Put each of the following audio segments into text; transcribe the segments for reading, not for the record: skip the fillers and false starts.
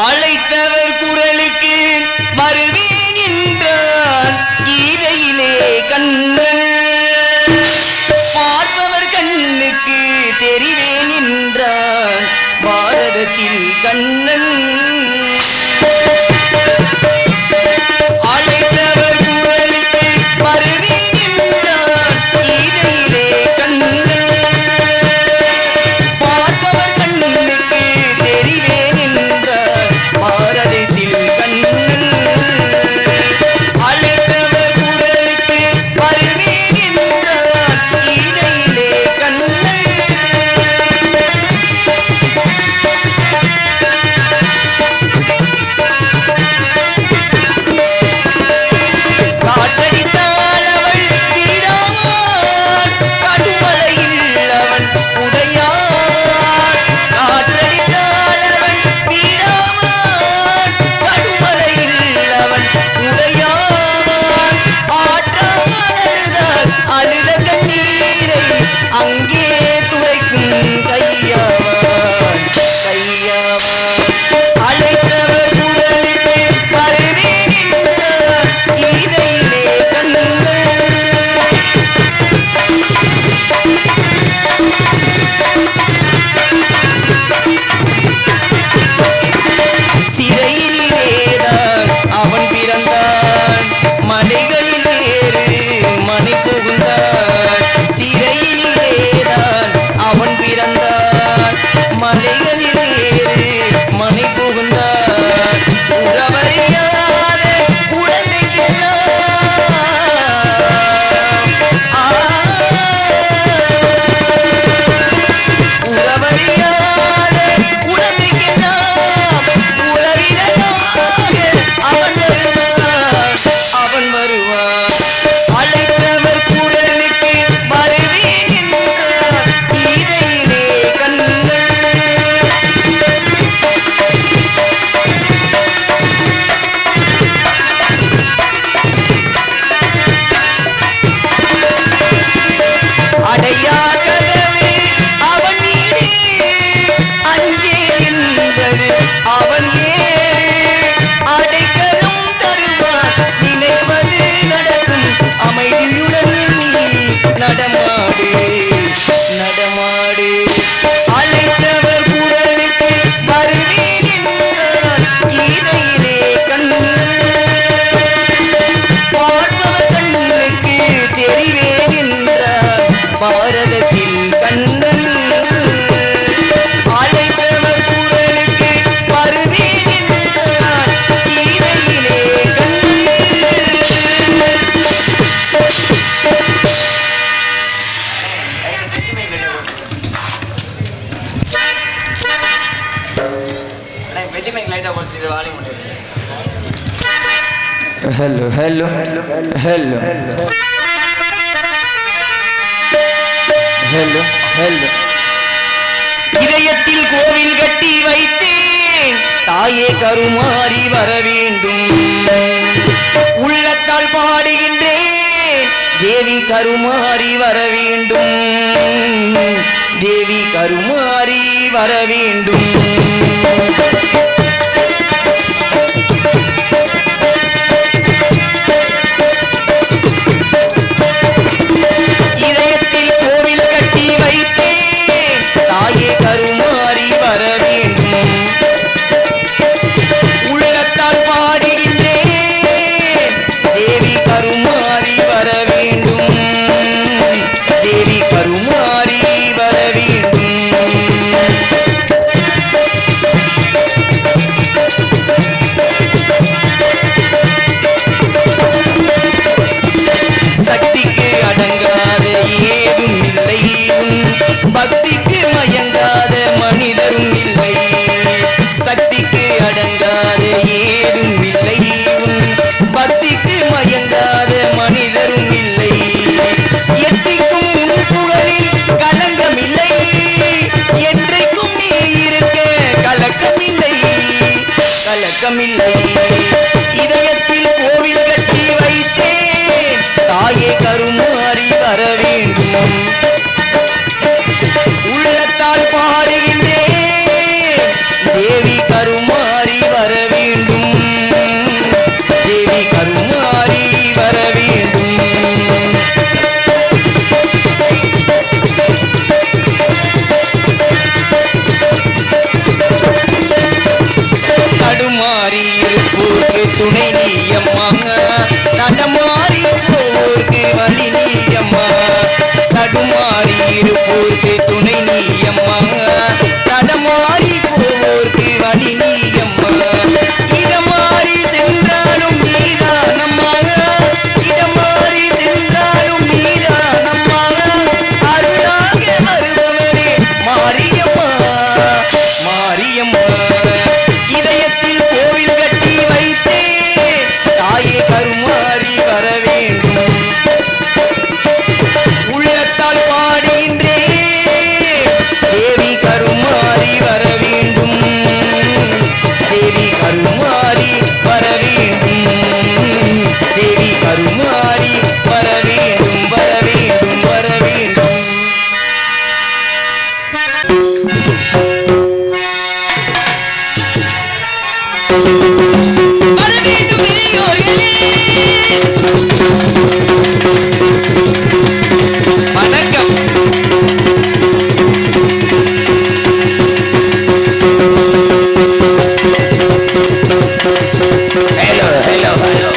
அழைத்தவர் குரலுக்கு வருவேன் என்றான் கீதையிலே கண்ணன். பார்ப்பவர் கண்ணுக்கு தெரிவேன் என்றான் பாரதத்தில் கண்ணன். அழைத்தவர் குரலுக்கு வருவேன் என்றான் கீதையிலே கண்ணன். பார்ப்பவர் கண்ணுக்கு தெரிவேன் என்றான் பாரதத்தில் கண்ணன். அழைத்தவர் குரலுக்கு வருவேன் என்றான் கீதையிலே கண்ணன். காற்றடித்தால் அவள் வீடான் கடுமலையில் அவன் உடையான். காற்றடித்தால் அவன் வீடான் கடுமலையில் அவன் உடையான். ஆற்றாமல் அழுத கண்ணீரை அங்கே துடைக்கும் கையாவான் கையாவான். அழைத்தவர் குரலுக்கு வருவேன் என்றான் கீதையிலே கண்ணன். சிறையிலேதான் அவன் பிறந்தான் மலைகளில் ஏறு மணி புகுந்தான். சிறையிலேதான் அவன் பிறந்தான் மலைகளில் ஏறு மணி புகுந்தான். உறவறியாத குழந்தைக்கெல்லாம் உறவறியாத குழந்தைக்கெல்லாம் உறவினனாக அவன் வருவான் அவன் வருவான். அழைத்தவர் குரலுக்கு வருவேன் என்றான் கீதையிலே கண்ணன். அடையா கதவு அவன் வீடு அஞ்சே என்றது அவன் ஏறு. அடைக்கலும் தருவான் நினைப்பது நடக்கும் அமைதியுடன் நீ நடமாடு நடமாடு. அழைத்தவர் குரலுக்கு வருவேன் என்றான் கீதையிலே கண்ணன். பார்ப்பவர் கண்ணுக்கு தெரிவேன் என்றான் பாரதத்தில் கண்ணன். அழைத்தவர் குரலுக்கு வருவேன் என்றான் கீதையிலே Kannan. Hello hello hello hello hello. இதயத்தில் கோவில் கட்டி வைத்தேன் தாயே கருமாறி வர வேண்டும். உள்ளத்தால் பாடுகின்றேன் தேவி கருமாறி வர வேண்டும். தேவி கருமாறி வர வேண்டும். இதயத்தில் கோவில் கட்டி வைத்தேன் தாயே கருமாறி வர வேண்டும். உள்ளத்தால் பாடுகின்றேன் தேவி கருமாறி வர வேண்டும். தேவி கருமாறி வர வேண்டும். சக்திக்கு அடங்காத ஏதும் இல்லை பக்திக்கு மயங்காத மனிதரும் இல்லை. சக்திக்கு அடங்காத ஏதும் இல்லை பக்திக்கு மயங்காத மனிதரும் இல்லை. எத்திக்கும் உன் புகழில் கலங்கமில்லை என்றைக்கும் நீ இருக்க கலக்கமில்லை கலக்கமில்லை. இதயத்தில் கோவில் கட்டி வைத்தேன் தாயே கருமாறி வர வேண்டும். உள்ளத்தால் பாடுகின்றேன் தேவி கருமாறி துணை நீயம்மா நடமாறி போர்க்கு வழி நீயம்மா தடுமாறி இருப்போர்க்கு துணை நீயம்மா நடமாறி போர்க்கு வழி நீயம்மா இடமாறி சென்றாலும் நீதானம்மா இடமாறி சென்றாலும் நீதானம்மா அருளாக வருபவரே மாரியம்மா மாரியம்மா இதயத்தில் கோவில் கட்டி வைத்தே தாயே கருமாறி வர வேண்டும் உள்ளத்தால் பாடுகின்றே தேவி கருமாறி வர வேண்டும் தேவி கருமாறி வர வேண்டும் தேவி கருமாறி வர வேண்டும் வர வேண்டும் வர வேண்டும் வணக்கம் ஹலோ ஹலோ ஹலோ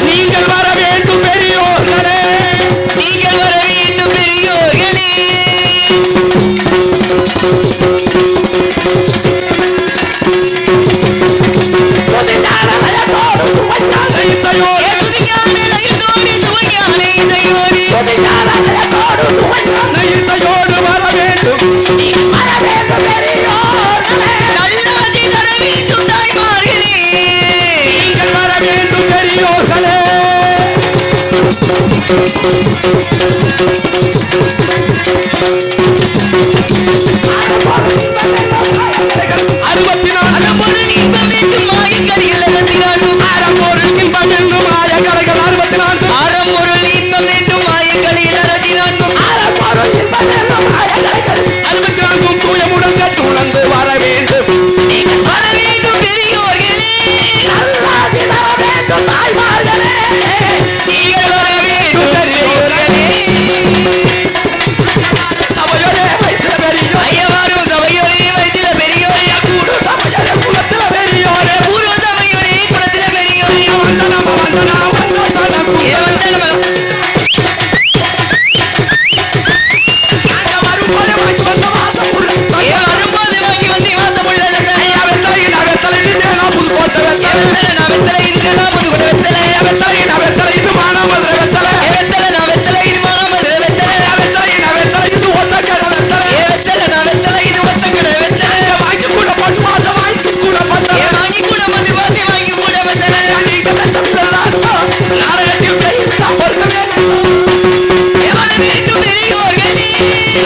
நீங்கள் வர வேண்டும் பெரியோர்களே நீங்கள் வர வேண்டும் பெரியோர்களே இசையோடு வர வேண்டும் நல்லாசி தர வேண்டும் தாய்மார்களே நீங்கள் வர வேண்டும் பெரியோர்களே அறுபத்தி நாலு இன்பம் வேண்டும் மாயக்கரைகள் அறம்பொருள் இன்பம் வேண்டும் மாயக்கரைகள் 64 அறம்பொருள் இன்பம் வேண்டும் மாயக்கரைகள் 64 தூய முடங்க துணந்து வர வேண்டும் வர வேண்டும் பெரியோர்களே தாய்மார்களே நீங்கள் வர வேண்டும் பெரியோர்களே சபையோரே வயசுல பெரியோர் ஐயவாரும் சபையோரே வயசுல பெரியோரே கூடு சபையோரே குலத்தில பெரியோரே பூர்வ சபையோரே குலத்தில பெரியோரே வந்தனா வந்தனா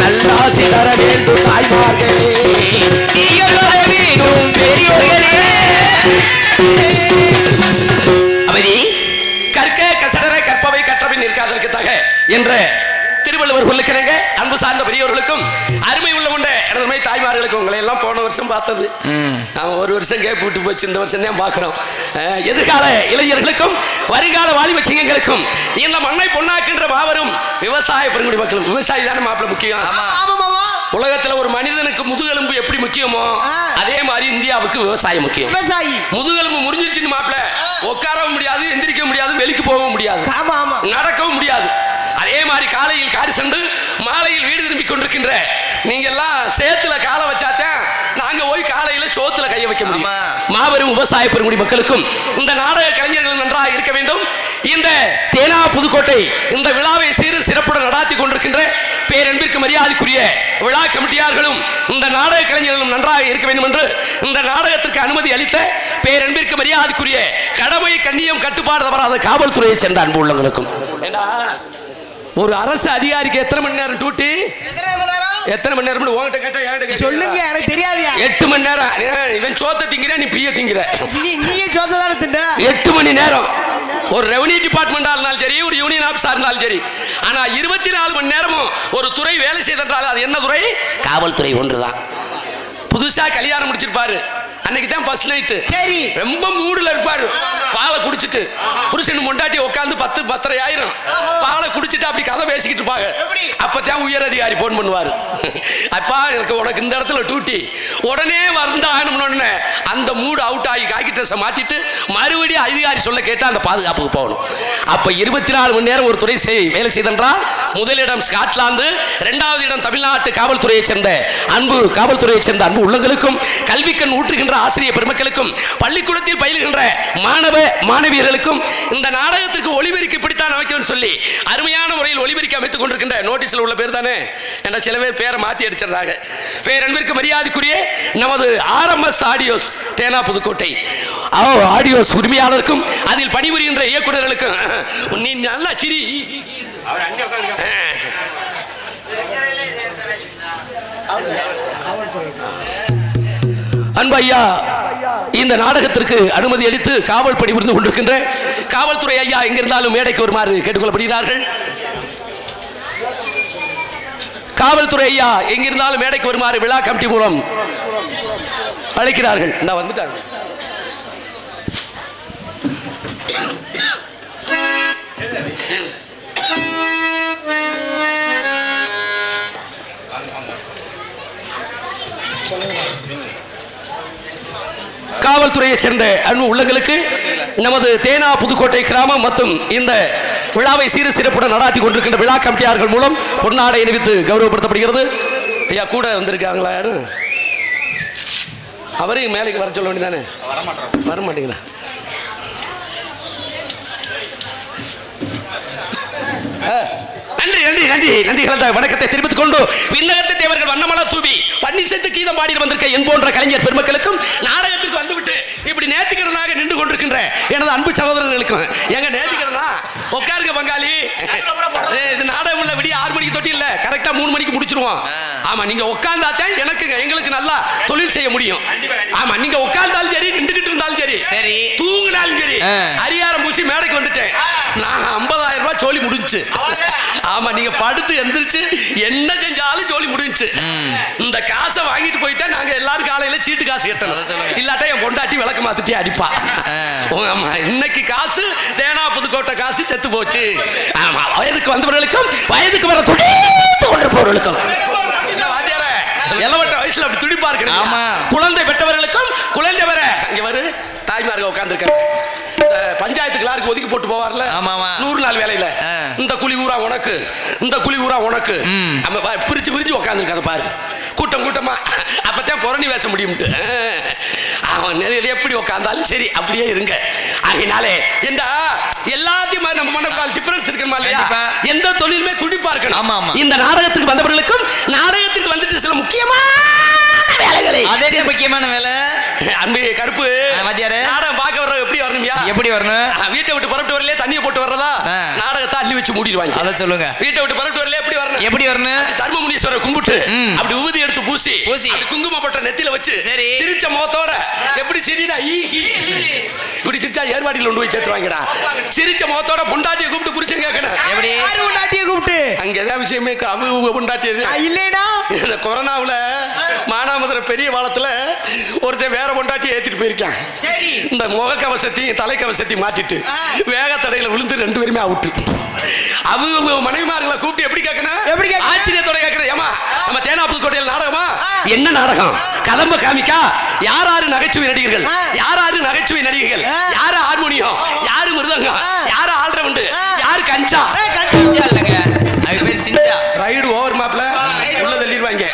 நல்லாசி தர வேண்டும் தாய்மார்களே நீங்கள் வர வேண்டும் பெரியோர்களே அவதி கற்க கசடர கற்பவை கற்றபின் நிற்காதற்கு தக என்ற திருவள்ளுவர் சொல்லுக்கிறேங்க அன்பு சார்ந்த பெரியவர்களுக்கும் அருமை உள்ள உண்ட எனதுமை தாய்மார்களுக்கும் உங்களை எல்லாம் போன வருஷம் பார்த்தது அவன் ஒரு வருஷம் கேட்டு போச்சு இந்த வருஷம் தான் பார்க்கிறோம் எதிர்கால இளைஞர்களுக்கும் வருங்கால வாலிப சிங்கங்களுக்கும் இந்த மண்ணை பொன்னாக்கின்ற மாபெரும் விவசாய பெருங்குடி மக்களும் விவசாயி தானே மாப்பிள்ள முக்கியம் உலகத்துல ஒரு மனிதனுக்கு முதுகெலும்பு எப்படி முக்கியமோ அதே மாதிரி இந்தியாவுக்கு விவசாயம் முக்கியம் முதுகெலும்பு முறிஞ்சிருச்சுன்னு மாப்பிள்ள உட்காரவும் முடியாது எந்திரிக்க முடியாது வெளிக்கு போகவும் முடியாது நடக்கவும் முடியாது அதே மாதிரி காலையில் காடு சென்று மாலையில் வீடு திரும்பி கொண்டிருக்கின்ற நீங்க எல்லாம் சேத்துல காலை வச்சாத்தான் நாங்க போய் காலையில சோத்துல கைய வைக்க முடியும் மாபெரும் விவசாய பெருங்குடி மக்களுக்கும் இந்த நாடக கலைஞர்கள் நன்றாக இருக்க வேண்டும் இந்த தேனா புதுக்கோட்டை இந்த விழாவை சீரு சிறப்புடன் நடாத்தி கொண்டிருக்கின்ற பேரன்பிற்கு மரியாதைக்குரிய விழா கமிட்டியார்களும் இந்த நாடக கலைஞர்களும் நன்றாக இருக்க வேண்டும் என்று இந்த நாடகத்திற்கு அனுமதி அளித்த பேரன்பிற்கு மரியாதைக்குரிய கடமை கண்ணியம் கட்டுப்பாடு தவறாத காவல்துறையை சேர்ந்த அன்பு உள்ளங்களுக்கும் ஒரு அரசு அதிகாரிக்கு எத்தனை மணி நேரம் டியூட்டி எத்தனை மணி நேரம் உங்ககிட்ட கேட்டா சொல்லுங்க எனக்கு தெரியாது 8 மணி நேரம் இவன் சோத்த திங்கிற நீ பிய திங்கிற நீயே சோத்த தானே தின்ற 8 மணி நேரம் ஒரு ரெவன்யூ டிபார்ட்மெண்டா இருந்தாலும் சரி ஒரு யூனியன் ஆபீஸா இருந்தாலும் சரி ஆனா 24 மணி நேரமும் ஒரு துறை வேலை செய்தால் அது என்ன துறை காவல்துறை ஒன்றுதான் புதுசா கல்யாணம் முடிச்சிருப்பாரு அன்னைக்கு தான் ஃபர்ஸ்ட் நைட்டு. சரி. ரொம்ப மூடுல இருப்பாரு. பாலை குடிச்சிட்டு புருஷன் முண்டாட்டி உட்காந்து 10:30 ஆயிரும். பாலை குடிச்சிட்டு அப்படி கதை பேசிக்கிட்டு இருப்பாங்க. அப்பதான் உயர் அதிகாரி போன் பண்ணுவாரு. அப்பா எனக்கு உனக்கு இந்த இடத்துல டியூட்டி, உடனே வந்தாகணும்னு அந்த மூடு அவுட் ஆகி காக்கி ட்ரெஸ்ஸை மாத்திட்டு மறுபடியும் அதிகாரி சொல்ல கேட்டா அந்த பாதுகாப்புக்கு போகணும். அப்ப 24 மணி நேரம் ஒரு துறை வேலை செய்தென்றால் முதலிடம் ஸ்காட்லாந்து, 2வது இடம் தமிழ்நாட்டு காவல்துறையை சேர்ந்த அன்பு உள்ளங்களுக்கும், கல்விக்கண் ஊற்றுகின்ற ஆசிரியர் பெருமக்களுக்கும், பள்ளிக்கூடத்தில் பயிலுகின்ற மாணவ மாணவியர்களுக்கும் இந்த நாடகத்திற்கு ஒளிபெருக்கி இப்படித்தான் அமைக்கும் சொல்லி அருமையான முறையில் ஒளிபெருக்கி அமைத்துக் கொண்டிருக்கின்ற நோட்டீஸ்ல உள்ள பேர் தானே. ஏன்னா சில பேர் பேரை மாத்தி அடிச்சிடறாங்க. பேரன்பிற்கு மரியாதைக்குரிய நமது RMS ஆடியோஸ் தேனா புதுக்கோட்டை ஆடியோஸ் உரிமையாளருக்கும் அதில் பணிபுரிகின்ற இயக்குநர்களுக்கும் நீ நல்லா சிரி அன்பு ஐயா, இந்த நாடகத்திற்கு அனுமதி அளித்து காவல் பணிபுரிந்து கொண்டிருக்கின்ற காவல்துறை ஐயா எங்கிருந்தாலும் மேடைக்கு வருமாறு கேட்டுக்கொள்ளப்படுகிறார்கள். காவல்துறை ஐயா எங்கிருந்தாலும் மேடைக்கு வருமாறு விழா கமிட்டி மூலம் அழைக்கிறார்கள். நான் வந்துட்டாங்க. காவல்துறையை சேர்ந்த அன்பு உள்ளங்களுக்கு நமது தேனா புதுக்கோட்டை கிராமம் மற்றும் இந்த விழாவை சீர சிறப்புடன் நடாத்தி கொண்டிருக்கின்ற விழா கமிட்டியாளர்கள் மூலம் பொன்னாடை அணிவித்து கௌரவப்படுத்தப்படுகிறது. ஐயா கூட வந்திருக்காங்களா யாரும்? அவரையும் மேலைக்கு வர சொல்ல வேண்டியதானே? வர மாட்டேங்கிறா. நன்றி நன்றி நன்றி நன்றி கலந்த வணக்கத்தை தெரிவித்துக் கொண்டு விண்ணகத்தை தேவர்கள் வண்ணமலர் தூவி பன்னிசைத்து கீதம் பாடி வந்திருக்க என் போன்ற கலைஞர் பெருமக்களுக்கும் நாடகத்திற்கு வந்துவிட்டு இப்படி நேர்த்திக்கடனாக நின்று கொண்டிருக்கின்ற எனது அன்பு சகோதரர்களுக்கும் எங்க நேர்த்திக்கடனா உட்காருங்க பங்காளி. இது நாடகம் உள்ள விடிய 6 மணிக்கு தொட்டி இல்ல, கரெக்டா 3 மணிக்கு முடிச்சிருவோம். ஆமா, நீங்க உட்கார்ந்தாத்தான் எங்களுக்கு நல்லா தொழில் செய்ய முடியும். ஆமா, நீங்க உட்கார்ந்தாலும் சரி, நின்றுகிட்டு இருந்தாலும் சரி, சரி, தூங்கினாலும் சரி, அரியாரம் பூசி மேடைக்கு வந்துட்டேன். நான் 50,000 ரூபாய் ஜோலி முடிஞ்சு. ஆமா, நீங்க படுத்து எந்திரிச்சு என்ன செஞ்சாலும் ஜோலி முடிஞ்சு. இந்த காசை வாங்கிட்டு போயிட்டா நாங்க எல்லாரும் காலையில சீட்டு காசு கட்டணும். இல்லாட்டா என் பொண்டாட்டி விளக்கு மாத்திட்டே அடிப்பா. ஆமா, இன்னைக்கு காசு தேனா புதுக்கோட்டை காசு செத்து போச்சு. ஆமா, வயதுக்கு வந்தவர்களுக்கும் வயதுக்கு வர துடித்து கொண்டிருப்பவர்களுக்கும் இளவட்ட வயசுல அப்படி துடிப்பா இருக்கு. ஆமா, குழந்தை பெற்றவர்களுக்கும் குழந்தை வர இங்க வரு தாய்மார்கள் உட்கார்ந்துருக்காங்க. பஞ்சாயத்து கிளாருக்கு ஒதுக்கி போட்டு போவார்ல 100 நாள் வேலையில, இந்த குழி ஊரா உனக்கு, இந்த குழி ஊரா உனக்கு, பிரிச்சு பிரிச்சு உட்காந்துருக்காத பாரு, கூட்டம் கூட்டமா. அப்பதான் புரணி பேச முடியும்ட்டு. அவன் நிலையில எப்படி உட்கார்ந்தாலும் சரி அப்படியே இருங்க. அதனாலே எந்த எல்லாத்தையும் நம்ம மனக்கால் டிஃபரன்ஸ் இருக்கணுமா இல்லையா? எந்த தொழிலுமே துடிப்பா இருக்கணும். இந்த நாடகத்துக்கு வந்தவர்களுக்கும் நாடகத்துக்கு வந்துட்டு சில முக்கியமான வேலைகளை, அதே முக்கியமான வேலை அன்பு கருப்பு வாத்தியாரே, நாடகம் பார்க்க வர்ற எப்படி வரணும்யா? எப்படி வரணும்? வீட்டை விட்டு புறப்பட்டு வரலையே தண்ணியை போட்டு வர்றதா? நாடகத்தை அள்ளி வச்சு மூடிடுவாங்க. அதை சொல்லுங்க. வீட்டை விட்டு புறப்பட்டு வரலையே எப்படி வரணும்? எப்படி வரணும்? தர்மமுனீஸ்வரர் கும்பிட்டு அப்படி ஊதி எடுத்து பூசி அப்படி குங்குமப்பட்ட நெத்தியில வச்சு சிரிச்ச முகத்தோட எப்படி சிரிடா இப்படி சிரிச்சா ஏர்வாடியில் கொண்டு போய் சேர்த்துவாங்கடா. சிரிச்ச முகத்தோட பொண்டாட்டியை கூப்பிட்டு புரிச்சு கேட்கணும். எப்படி பொண்டாட்டியை கூப்பிட்டு அங்க ஏதாவது விஷயமே பொண்டாட்டி இல்லைடா. இந்த கொரோனாவுல மானாமதுரை பெரிய பாலத்துல ஒருத்தன் வேற பொண்டாட்டி ஏத்திட்டு போயிருக்கான். இந்த முக கவசத்தையும் தலை கவசத்தையும் மாட்டிட்டு வேக தடையில விழுந்து 2 பேருமே அவுட்டு. அவங்க மனைவிமார்களை கூப்பிட்டு எப்படி கேட்கணும்? எப்படி ஆச்சரியத்தோட கேட்கணும். ஏமா நம்ம தேனா புதுக்கோட்டையில் நாடகமா? என்ன நாடகம்? கதம்ப காமிக்கா? யாராரு நகைச்சுவை நடிகர்கள், யாராரு நகைச்சுவை நடிகைகள், யாரு ஹார்மோனியம், யாரு மிருதங்கம், யாரு ஆல்ரவுண்டு, யாரு கஞ்சா? இல்லங்க, அது பேர் சிஞ்சா. ரைடு ஓவர் மேப்ல உள்ள தள்ளிடுவாங்க.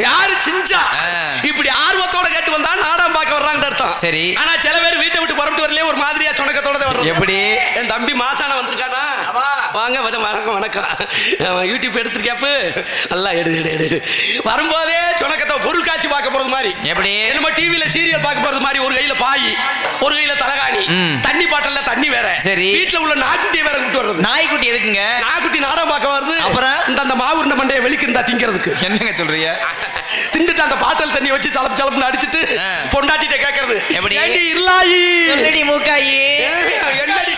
யாரு சிஞ்சா? இப்படி ஆர்வத்தோட கேட்டு வந்தா நாடகம் பார்க்க வர்றாங்க அர்த்தம். சரி, ஆனா சில பேர் வீட்டை விட்டு புறப்பட்டு வரலையே ஒரு மாதிரியா சொனக்கத்தோட வர்றது. எப்படி? என் தம்பி மாசான வந்திருக்கானா? வாங்க வணக்கம் வணக்கம். யூடியூப் எடுத்துருக்காப்பு நல்லா எடு வரும்போதே சொனக்கத்தை பொருள் காட்சி பார்க்க போறது மாதிரி. எப்படி? நம்ம டிவியில சீரியல் பார்க்க போறது மாதிரி. ஒரு கையில பாய், ஒரு கையில தலகாணி, தண்ணி பாட்டல்ல தண்ணி வேற. சரி, வீட்டுல உள்ள நாய்க்குட்டியை வேற கூட்டு வர்றது. நாய்க்குட்டி எதுக்குங்க? நாய்க்குட்டி நாடகம் பார்க்க வருது. அப்புறம் இந்த மாவு உருண்டை மண்டையை வெளிக்கிருந்தா திங்கிறதுக்கு. என்னங்க சொல்றீங்க? திண்டுட்டு அந்த பாட்டல் தண்ணியை வச்சு சலப்பு சலப்புன்னு அடிச்சுட்டு பொண்டாட்டிட்ட கேட்கறது. எப்படி? இல்லாயி சொல்லடி மூக்காயி, என்னடி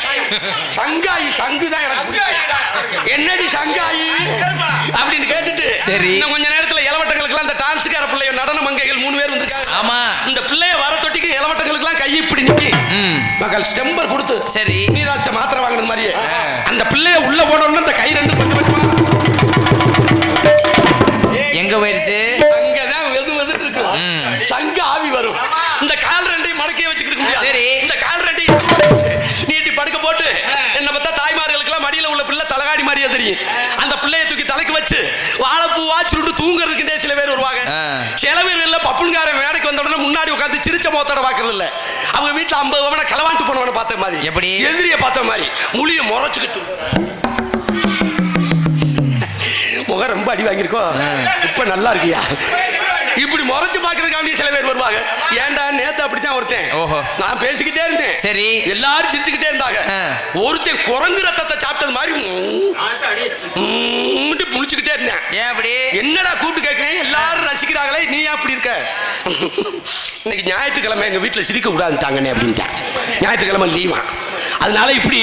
சங்காயி, சங்குதான் எனக்கு, என்னடி சங்காயி அப்படின்னு கேட்டுட்டு சரி இன்னும் கொஞ்ச நேரத்துல இளவட்ட இளவட்டங்களுக்கெல்லாம் இந்த டான்ஸுக்கார பிள்ளைய நடன மங்கைகள் 3 பேர் வந்திருக்காங்க. ஆமா. இந்த பிள்ளைய வர தொட்டிக்கு இளவட்டங்களுக்கெல்லாம் கை இப்படி நிக்கி மக்கள் ஸ்டெம்பர் கொடுத்து சரி நீராட்சி மாத்திரை வாங்கினது மாதிரியே அந்த பிள்ளைய உள்ள போனோம்னா இந்த கை ரெண்டு கொஞ்சம் கொஞ்சமா எங்க போயிருச்சு? அங்கதான் வெது வெதுட்டு இருக்கு. சங்க ஆவி வரும். இந்த கால் ரெண்டையும் மடக்கைய வச்சுக்கிட்டு முடியாது. சரி. இந்த கால் ரெண்டையும் நீட்டி படுக்க போட்டு என்ன பார்த்தா தாய்மார்களுக்கெல்லாம் மடியில உள்ள பிள்ளை தலகாடி மாதிரியே தெரியும். அந்த பிள்ளைய தூக்கி தலைக்கு வச்சு வாழைப்பூவா சுருண்டு தூங்குறதுக்குண்டே சில பேர் வருவாங்க. சில பேர் இல்ல பப்புன்காரன் மேடைக்கு வந்த உடனே முன்னாடி உட்காந்து சிரிச்ச முகத்தோட பாக்குறது இல்ல. அவங்க வீட்டுல 50 பவனை களவாண்டு போனவனை பார்த்த மாதிரி, எப்படி எதிரிய பார்த்த மாதிரி முழிய முறைச்சுக்கிட்டு முகம் ரொம்ப அடி வாங்கியிருக்கோம். இப்ப நல்லா இருக்கியா? இப்படி முறைச்சு பாக்குறதுக்காண்டி சில பேர் வருவாங்க. ஏன்டா நேத்து அப்படித்தான் ஒருத்தன் நான் பேசிக்கிட்டே இருந்தேன். சரி எல்லாரும் சிரிச்சுக்கிட்டே இருந்தாங்க. ஒருத்தன் குரங்கு ரத்தத்தை சாப்பிட்டது மாதிரி புளிச்சுக்கிட்டே இருந்தேன். ஏன் அப்படி? என்னடா கூப்பிட்டு கேட்கிறேன், எல்லாரும் ரசிக்கிறாங்களே நீ ஏன் அப்படி இருக்க? இன்னைக்கு ஞாயிற்றுக்கிழமை எங்க வீட்டுல சிரிக்க கூடாதுட்டாங்கன்னு அப்படின்ட்டேன். ஞாயிற்றுக்கிழமை லீவா, அதனால இப்படி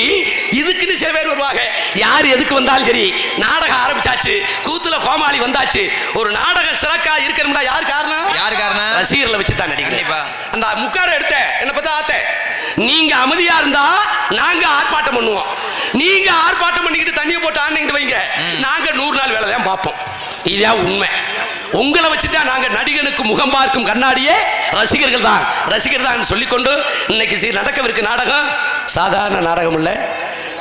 இதுக்குன்னு சில பேர் வருவாங்க. யார் எதுக்கு வந்தாலும் சரி, நாடகம் ஆரம்பிச்சாச்சு, கூத்துல கோமாளி வந்தாச்சு, ஒரு நாடகம் சிறக்கா இருக்கணும்னா யார் காரணம்? யார் காரணம்? ரசிகர்களை வச்சு தான் நடிக்கிறேன். அந்த முக்கார எடுத்த என்ன பார்த்தா ஆத்த, நீங்க அமைதியா இருந்தா நாங்க ஆர்ப்பாட்டம் பண்ணுவோம். நீங்க ஆர்ப்பாட்டம் பண்ணிக்கிட்டு தண்ணியை போட்டு ஆண்டிக்கிட்டு வைங்க, நாங்க 100 நாள் வேலை தான் பார்ப்போம். இதுதான் உண்மை. உங்களை வச்சுதான் நாங்க நடிகனுக்கு முகம் பார்க்கும் கண்ணாடியே ரசிகர்கள் தான். ரசிகர் தான் சொல்லிக்கொண்டு இன்னைக்கு நடக்கவிருக்க நாடகம் சாதாரண நாடகம் இல்லை.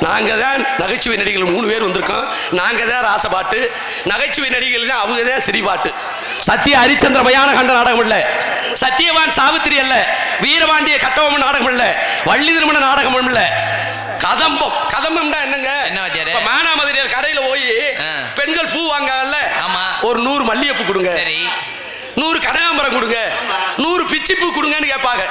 நாங்க தான் நகைச்சுவை நடிகர்கள் 3 பேர் வந்திருக்கோம். நாங்க தான் ராசபாட்டு, நகைச்சுவை நடிகர்கள் தான் அவங்க தான் சிரிபாட்டு. சத்திய ஹரிச்சந்திர மயான கண்ட நாடகம் இல்லை, சத்தியவான் சாவித்திரி அல்ல, வீரபாண்டிய கத்தவமன் நாடகம் இல்லை, வள்ளி திருமண நாடகம் இல்லை, கதம்பம். கதம்பம்னா என்னங்க? மானாமதுரையர் கடையில போய் பெண்கள் பூ வாங்கல, ஒரு 100 மல்லிகைப்பூ கொடுங்க, 100 கனகாம்பரம் கொடுங்க, 100 பிச்சிப்பூ கொடுங்கன்னு கேட்பாங்க.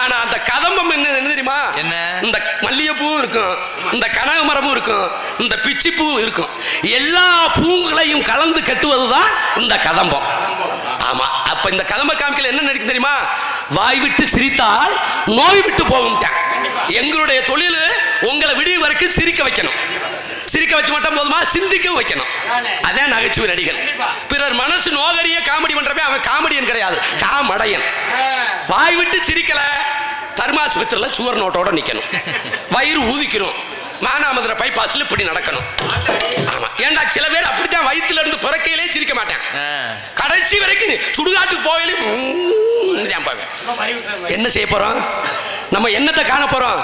ஆனா அந்த கதம்பம் என்ன தெரியுமா? என்ன? இந்த மல்லிகைப்பூவும் இருக்கும், இந்த கனகாம்பரமும் இருக்கும், இந்த பிச்சிப்பூ இருக்கும், எல்லா பூங்களையும் கலந்து கட்டுவதுதான் இந்த கதம்பம். ஆமா. அப்ப இந்த கதம்ப காமிக்கல என்ன நடிக்கும் தெரியுமா? வாய் விட்டு சிரித்தால் நோய் விட்டு போகும். எங்களுடைய தொழில் உங்களை விடிய வரைக்கும் சிரிக்க வைக்கணும். சிரிக்க வச்சு மட்டும் போதுமா, சிந்திக்க வைக்கணும். அதான் நகைச்சுவை நடிகன். பிறர் மனசு நோகரிய காமெடி பண்றப்ப அவன் காமெடியன் கிடையாது, காமடையன். வாய் விட்டு சிரிக்கல, தர்மாசுபத்திரில சுவர் நோட்டோட நிக்கணும், வயிறு ஊதிக்கணும், மானாமதுரை பைபாஸ்ல இப்படி நடக்கணும். ஆமா. ஏண்டா சில பேர் அப்படித்தான் வயிற்றுல இருந்து பிறக்கையிலே சிரிக்க மாட்டேன், கடைசி வரைக்கும் சுடுகாட்டுக்கு போகலே என்ன செய்ய போறோம்? நம்ம என்னத்தை காண போறோம்?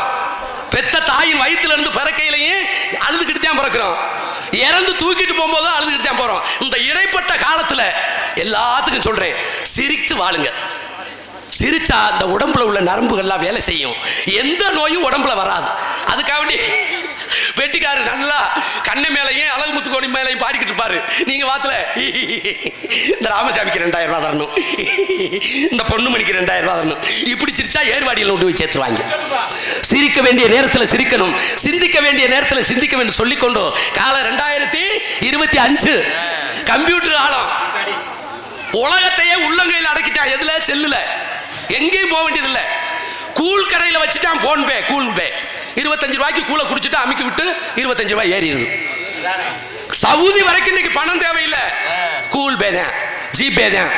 பெத்த தாயின் வயிற்றுல இருந்து பிறக்கையிலையும் அழுதுகிட்டு தான் பிறக்கிறோம், இறந்து தூக்கிட்டு போகும்போது அழுதுகிட்டு தான் போறோம். இந்த இடைப்பட்ட காலத்துல எல்லாத்துக்கும் சொல்றேன், சிரித்து வாழுங்க. சிரிச்சா அந்த உடம்புல உள்ள நரம்புகள்லாம் வேலை செய்யும், எந்த நோயும் உடம்புல வராது. அதுக்காக வெட்டிக்காரு நல்லா கண்ணை மேலையும் அழகு முத்துக்கோணி மேலையும் பாடிக்கிட்டு இருப்பாரு. நீங்க வாத்துல இந்த ராமசாமிக்கு 2000 ரூபாய் தரணும், இந்த பொண்ணுமணிக்கு 2000 ரூபாய் தரணும், இப்படி சிரிச்சா ஏர்வாடியில் கொண்டு போய் சேர்த்துருவாங்க. சிரிக்க வேண்டிய நேரத்தில் சிரிக்கணும், சிந்திக்க வேண்டிய நேரத்தில் சிந்திக்க வேண்டும் சொல்லிக்கொண்டு காலம் 2025 கம்ப்யூட்டர் ஆழம் உலகத்தையே உள்ளங்கையில் அடக்கிட்டா. எதுல? செல்லுல. எங்கேயும் போக வேண்டியது இல்லை. கூழ் கரையில் வச்சுட்டான் போன் பே, கூல் பே 25 ரூபாய்க்கு கூலை குடிச்சிட்டு அமுக்கி விட்டு 25 ரூபாய் ஏறிடுது. சவுதி வரைக்கும் இன்னைக்கு பணம் தேவையில்லை, கூல் பே தான், ஜிபே தான்.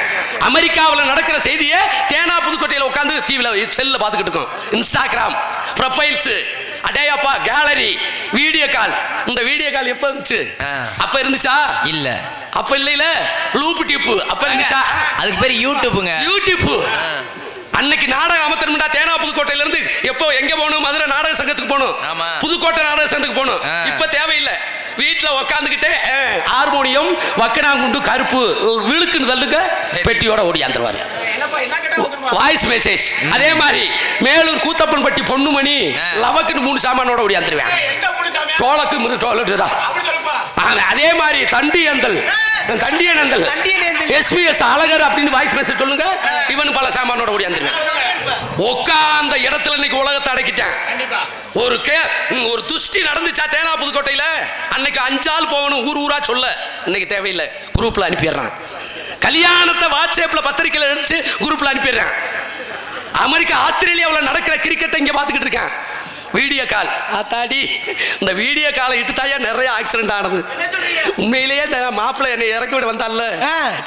அமெரிக்காவில் நடக்கிற செய்தியை தேனா புதுக்கோட்டையில் உட்காந்து டிவியில் செல்லில் பார்த்துக்கிட்டு இருக்கோம். இன்ஸ்டாகிராம் ப்ரொஃபைல்ஸ், அடேயப்பா கேலரி, வீடியோ கால். இந்த வீடியோ கால் எப்போ இருந்துச்சு? அப்ப இருந்துச்சா? இல்ல. அப்ப இல்லையில லூப் டியூப் அப்ப இருந்துச்சா? அதுக்கு பேர் யூடியூப்ங்க. யூடியூப். அன்னைக்கு நாடகம் அமர்த்தணும்டா தேனா புதுக்கோட்டையில இருந்து எப்போ எங்க போகணும்? மதுரை நாடக சங்கத்துக்கு போகணும், புதுக்கோட்டை நாடக சங்கத்துக்கு போகணும். இப்ப தேவையில்லை, வீட்டில் உக்காந்துக்கிட்டே ஹார்மோனியம் வக்கனாங்குண்டு கருப்பு விழுக்குன்னு தள்ளுங்க, பெட்டியோட ஓடியாந்துருவாரு. Voice message. அதே மாதிரி மேலூர் கூத்தப்பன்பட்டி பொண்ணுமணி லவக்குன்னு 3 சாமானோட ஓடியாந்துருவேன். டோலக்கு அதே மாதிரி தண்டியந்தல் எஸ்பிஎஸ் அழகர் அப்படின்னு வாய்ஸ் மெசேஜ் சொல்லுங்க, இவன் பல சாமானோட ஓடியாந்துருவேன். உட்கார்ந்த இடத்துல இன்னைக்கு உலகத்தை அடக்கிட்டேன். ஒரு துஷ்டி நடந்துச்சா தேனா புதுக்கோட்டையில, அன்னைக்கு 5 ஆள் போகணும் ஊர் ஊரா சொல்ல, இன்னைக்கு தேவையில்லை, குரூப்ல அனுப்பிடுறான். கல்யாணத்தை வாட்ஸ்அப்ல பத்திரிக்கையில் எடுத்து குரூப்ல அனுப்பிடுறான். அமெரிக்கா ஆஸ்திரேலியாவில் நடக்கிற கிரிக்கெட்டை இங்க பாத்துக்கிட்டு இருக்கேன். வீடியோ கால் ஆத்தாடி. இந்த வீடியோ காலை இட்டு தாயா நிறைய ஆக்சிடென்ட் ஆனது. உண்மையிலேயே இந்த மாப்பிள்ளை என்னை இறக்கி விட வந்தால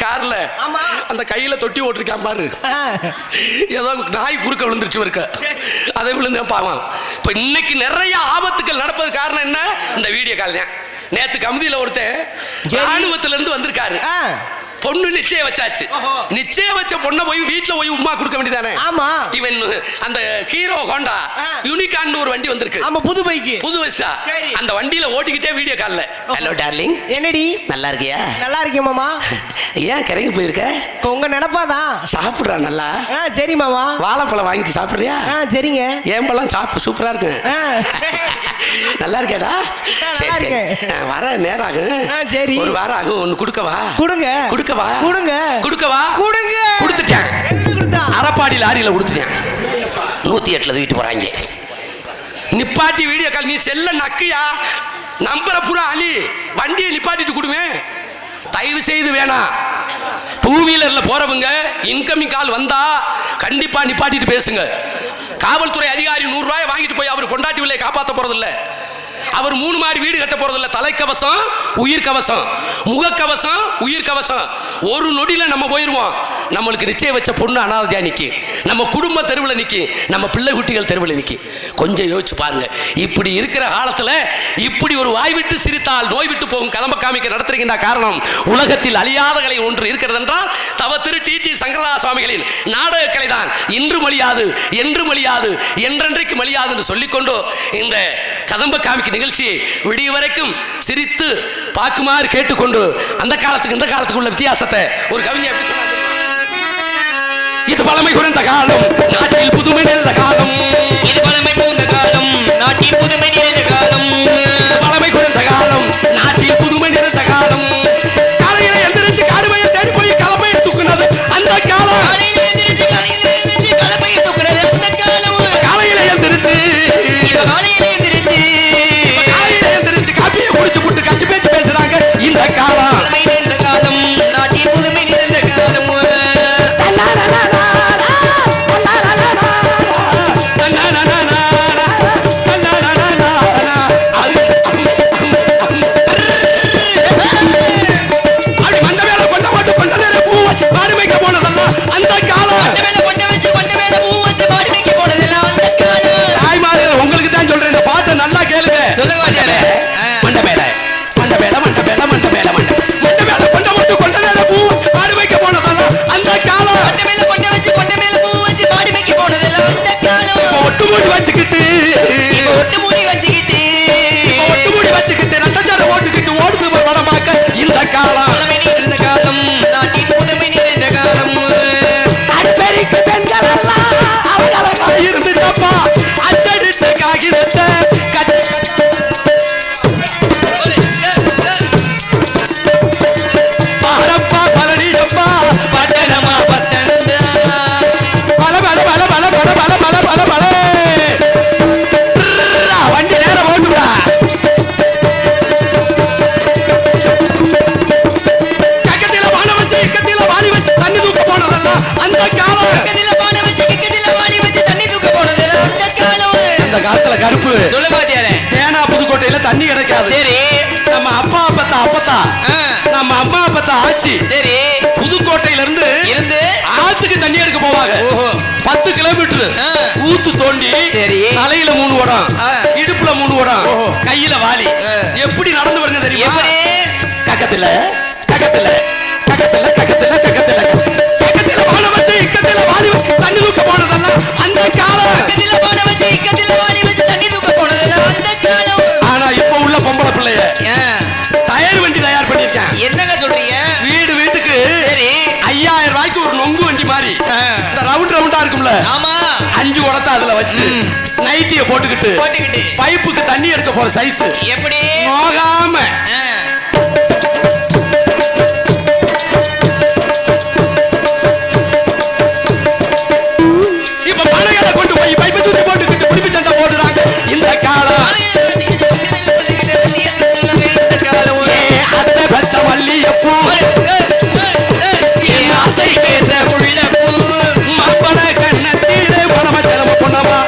கார்ல அந்த கையில தொட்டி ஓட்டிருக்கான் பாரு, ஏதோ நாய் குறுக்க விழுந்துருச்சு இருக்க, அதை விழுந்த பாவம். இப்ப இன்னைக்கு நிறைய ஆபத்துக்கள் நடப்பது காரணம் என்ன? இந்த வீடியோ கால் தான். நேத்து கமுதியில ஒருத்தன் ராணுவத்துல இருந்து வந்திருக்காரு, பொண்ணு நிச்சயம் வச்சாச்சு. நிச்சயம் வச்ச பொண்ணை போய் வீட்டுல போய் உமா கொடுக்க வேண்டியதானே? ஆமா. இவன் அந்த ஹீரோ ஹோண்டா யூனிகார்ன் ஒரு வண்டி வந்திருக்கு. ஆமா, புது பைக், புது வயசா. அந்த வண்டியில ஓட்டிக்கிட்டே வீடியோ கால்ல, ஹலோ டார்லிங், என்னடி நல்லா இருக்கியா? நல்லா இருக்கேன் மாமா. ஏன் கரைக்கு போயிருக்க? உங்க நினைப்பாதான். சாப்பிடுறா நல்லா? சரி மாமா. வாழைப்பழம் வாங்கிட்டு சாப்பிடுறியா? சரிங்க. ஏன் பழம் சாப்பிடு, சூப்பரா இருக்கு. நல்லா இருக்கேடா? சரி வர நேரம் ஆகும். சரி ஒரு வாரம் ஆகும். ஒன்னு குடுக்கவா? கொடுங்க. குடுக்கவா? கொடுங்க. குடுக்கவா? கொடுங்க. கொடுத்துட்டேன். அரப்பாடி லாரியில கொடுத்துட்டேன். 108ல தூக்கிட்டு போறாங்க. நிப்பாட்டி வீடியோ கால். நீ செல்ல நக்கியா? நம்பரை பூரா அழி. வண்டியை நிப்பாட்டிட்டு கொடுவேன். தயவு செய்து வேணாம். டூ வீலர்ல போறவங்க இன்கமிங் கால் வந்தா கண்டிப்பா நிப்பாட்டிட்டு பேசுங்க. காவல்துறை அதிகாரி 100 ரூபாய் வாங்கிட்டு போய் அவர் பொண்டாட்டி வில்லையை காப்பாற்ற போறதில்ல. அவர் 3 மாடி வீடு கட்ட போறதில்ல. தலைக்கவசம், உயிர் கவசம், முகக்கவசம், உயிர் கவசம். ஒரு நொடியில நம்ம போயிருவோம். நம்மளுக்கு நிச்சயம் வச்ச பொண்ணு அனாதையா நிக்கி, நம்ம குடும்ப தெருவில் நிக்கி, நம்ம பிள்ளை குட்டிகள் தெருவில் நிக்கி. கொஞ்சம் யோசிச்சு பாருங்க. இப்படி இருக்கிற காலத்துல இப்படி ஒரு வாய் விட்டு சிரித்தால் நோய் விட்டு போகும் கதம்ப காமிக்க நடத்துறீங்க. காரணம், உலகத்தில் அழியாத கலை ஒன்று இருக்கிறது என்றால் தவ திரு டி சங்கரதாச சுவாமிகளின் நாடக கலை தான். இன்று மலியாது, என்று மலியாது, என்றென்றைக்கு மலியாது என்று சொல்லிக்கொண்டு இந்த கதம்ப காமிக்க நிகழ்ச்சியை விடிய வரைக்கும் சிரித்து பார்க்குமாறு கேட்டுக்கொண்டு அந்த காலத்துக்கு இந்த காலத்துக்கு உள்ள வித்தியாசத்தை ஒரு கவிஞர் எப்படி சொன்னார்? இது பழமை குறைந்த காலம், நாட்டில் புதுமை நிறைந்த காலம். இது பழமை புகுந்த காலம், நாட்டில் புதுமை நிறைந்த காலம். பழமை குறைந்த காலம், நாட்டில் புதுமை நிறைந்த காலம். காலையில எந்திரிச்சு காடுமையை தேடி போய் கலப்பையை தூக்குனது அந்த காலம். காலையில எந்திரிச்சு கலப்பையை தூக்குனது அந்த காலம். காலையில எந்திரிச்சு காப்பியை குடிச்சு போட்டு கட்சி பேச்சு பேசுறாங்க இந்த காலம். இந்த காலம், நாட்டில் புதுமை நிறைந்த காலம். உங்களுக்கு தான் சொல்றேன், இந்த பாட்டை நல்லா கேளுங்க. சொல்லுங்க. கருப்பு தேனா புதுக்கோட்டையில தண்ணி கிடைக்காது. சரி, நம்ம அப்பா அப்பத்தா நம்ம அம்மா அப்பத்தா ஆச்சு. சரி, புதுக்கோட்டையில இருந்து ஆத்துக்கு தண்ணி எடுக்க போவாங்க. 10 கிலோமீட்டர் ஊத்து தோண்டி. சரி, தலையில 3 குடம், இடுப்புல 3 குடம், கையில வாளி. எப்படி நடந்து வருங்க தெரியுமா? கக்கத்துல கக்கத்துல கக்கத்துல கக்கத்துல கக்கத்துல கக்கத்துல வாழ வச்சு இக்கத்துல வாளி வச்சு தண்ணி தூக்க போனதெல்லாம் அந்த காலம். கக்கத்துல வாழ வச்சு இக்கத்துல வாளி வச்சு தண்ணி தூக்க போனதெல்லாம் அந்த காலம். ஆனா இப்ப உள்ள பொம்பளை பிள்ளைய டயர் வண்டி தயார் பண்ணிருக்கேன். என்னங்க சொல்றீங்க? வீட்டுக்கு சரி 5000 ரூபாய்க்கு ஒரு நொங்கு வண்டி மாதிரி இந்த ரவுண்டா இருக்கும்ல, ஆமா, 5 குடத்தை அதுல வச்சு நைட்டிய போட்டுக்கிட்டு பைப்புக்கு தண்ணி எடுக்க போற சைஸ் எப்படி நோகாம இப்ப மலைகளை கொண்டு போய் பைப்பை தூக்கி போட்டுக்கிட்டு குடிப்பு சண்டை போடுறாங்க இந்த காலம். அத்தை பத்த மல்லியப்பூ ஆசை கேட்ட முள்ளப்பூ மாப்பள கண்ணத்தீடு பணம செலவு பொண்ணமா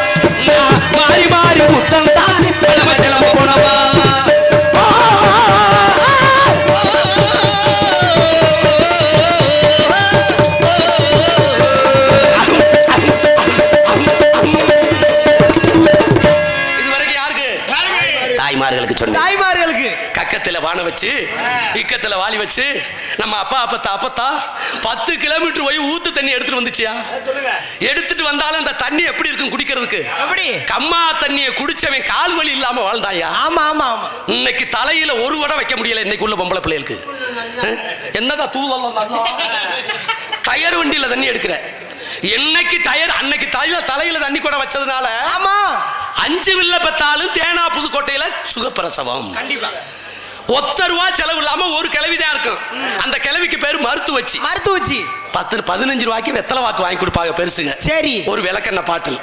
மாறி மாறி முத்த வச்சு இக்கத்துல வாளி வச்சு நம்ம அப்பா அப்பத்தா 10 கிலோமீட்டர் போய் ஊத்து தண்ணி எடுத்துட்டு வந்துச்சியா. எடுத்துட்டு வந்தாலும் அந்த தண்ணி எப்படி இருக்கும் குடிக்கிறதுக்கு? கம்மா தண்ணியை குடிச்சவன் கால் வலி இல்லாம வாழ்ந்தாயா. ஆமா ஆமா ஆமா. இன்னைக்கு தலையில ஒரு வடை வைக்க முடியல இன்னைக்கு உள்ள பொம்பளை பிள்ளைகளுக்கு. என்னதான் தூளம் டயர் வண்டியில தண்ணி எடுக்கிற. என்னைக்கு டயர் அன்னைக்கு தலையில தண்ணி கூட வச்சதுனால 5 வில்ல பெத்தாலும் தேனா புதுக்கோட்டையில சுகப்பிரசவம். கண்டிப்பா. ₹1 செலவு இல்லாம ஒரு கிழவிதான் இருக்கும். அந்த கிழவிக்கு பேரு மருத்துவச்சி. 10-15 ரூபாய்க்கு வெத்தலை வாக்கு வாங்கி கொடுப்பாங்க பெருசுங்க. சரி. ஒரு விளக்கெண்ண பாட்டில்.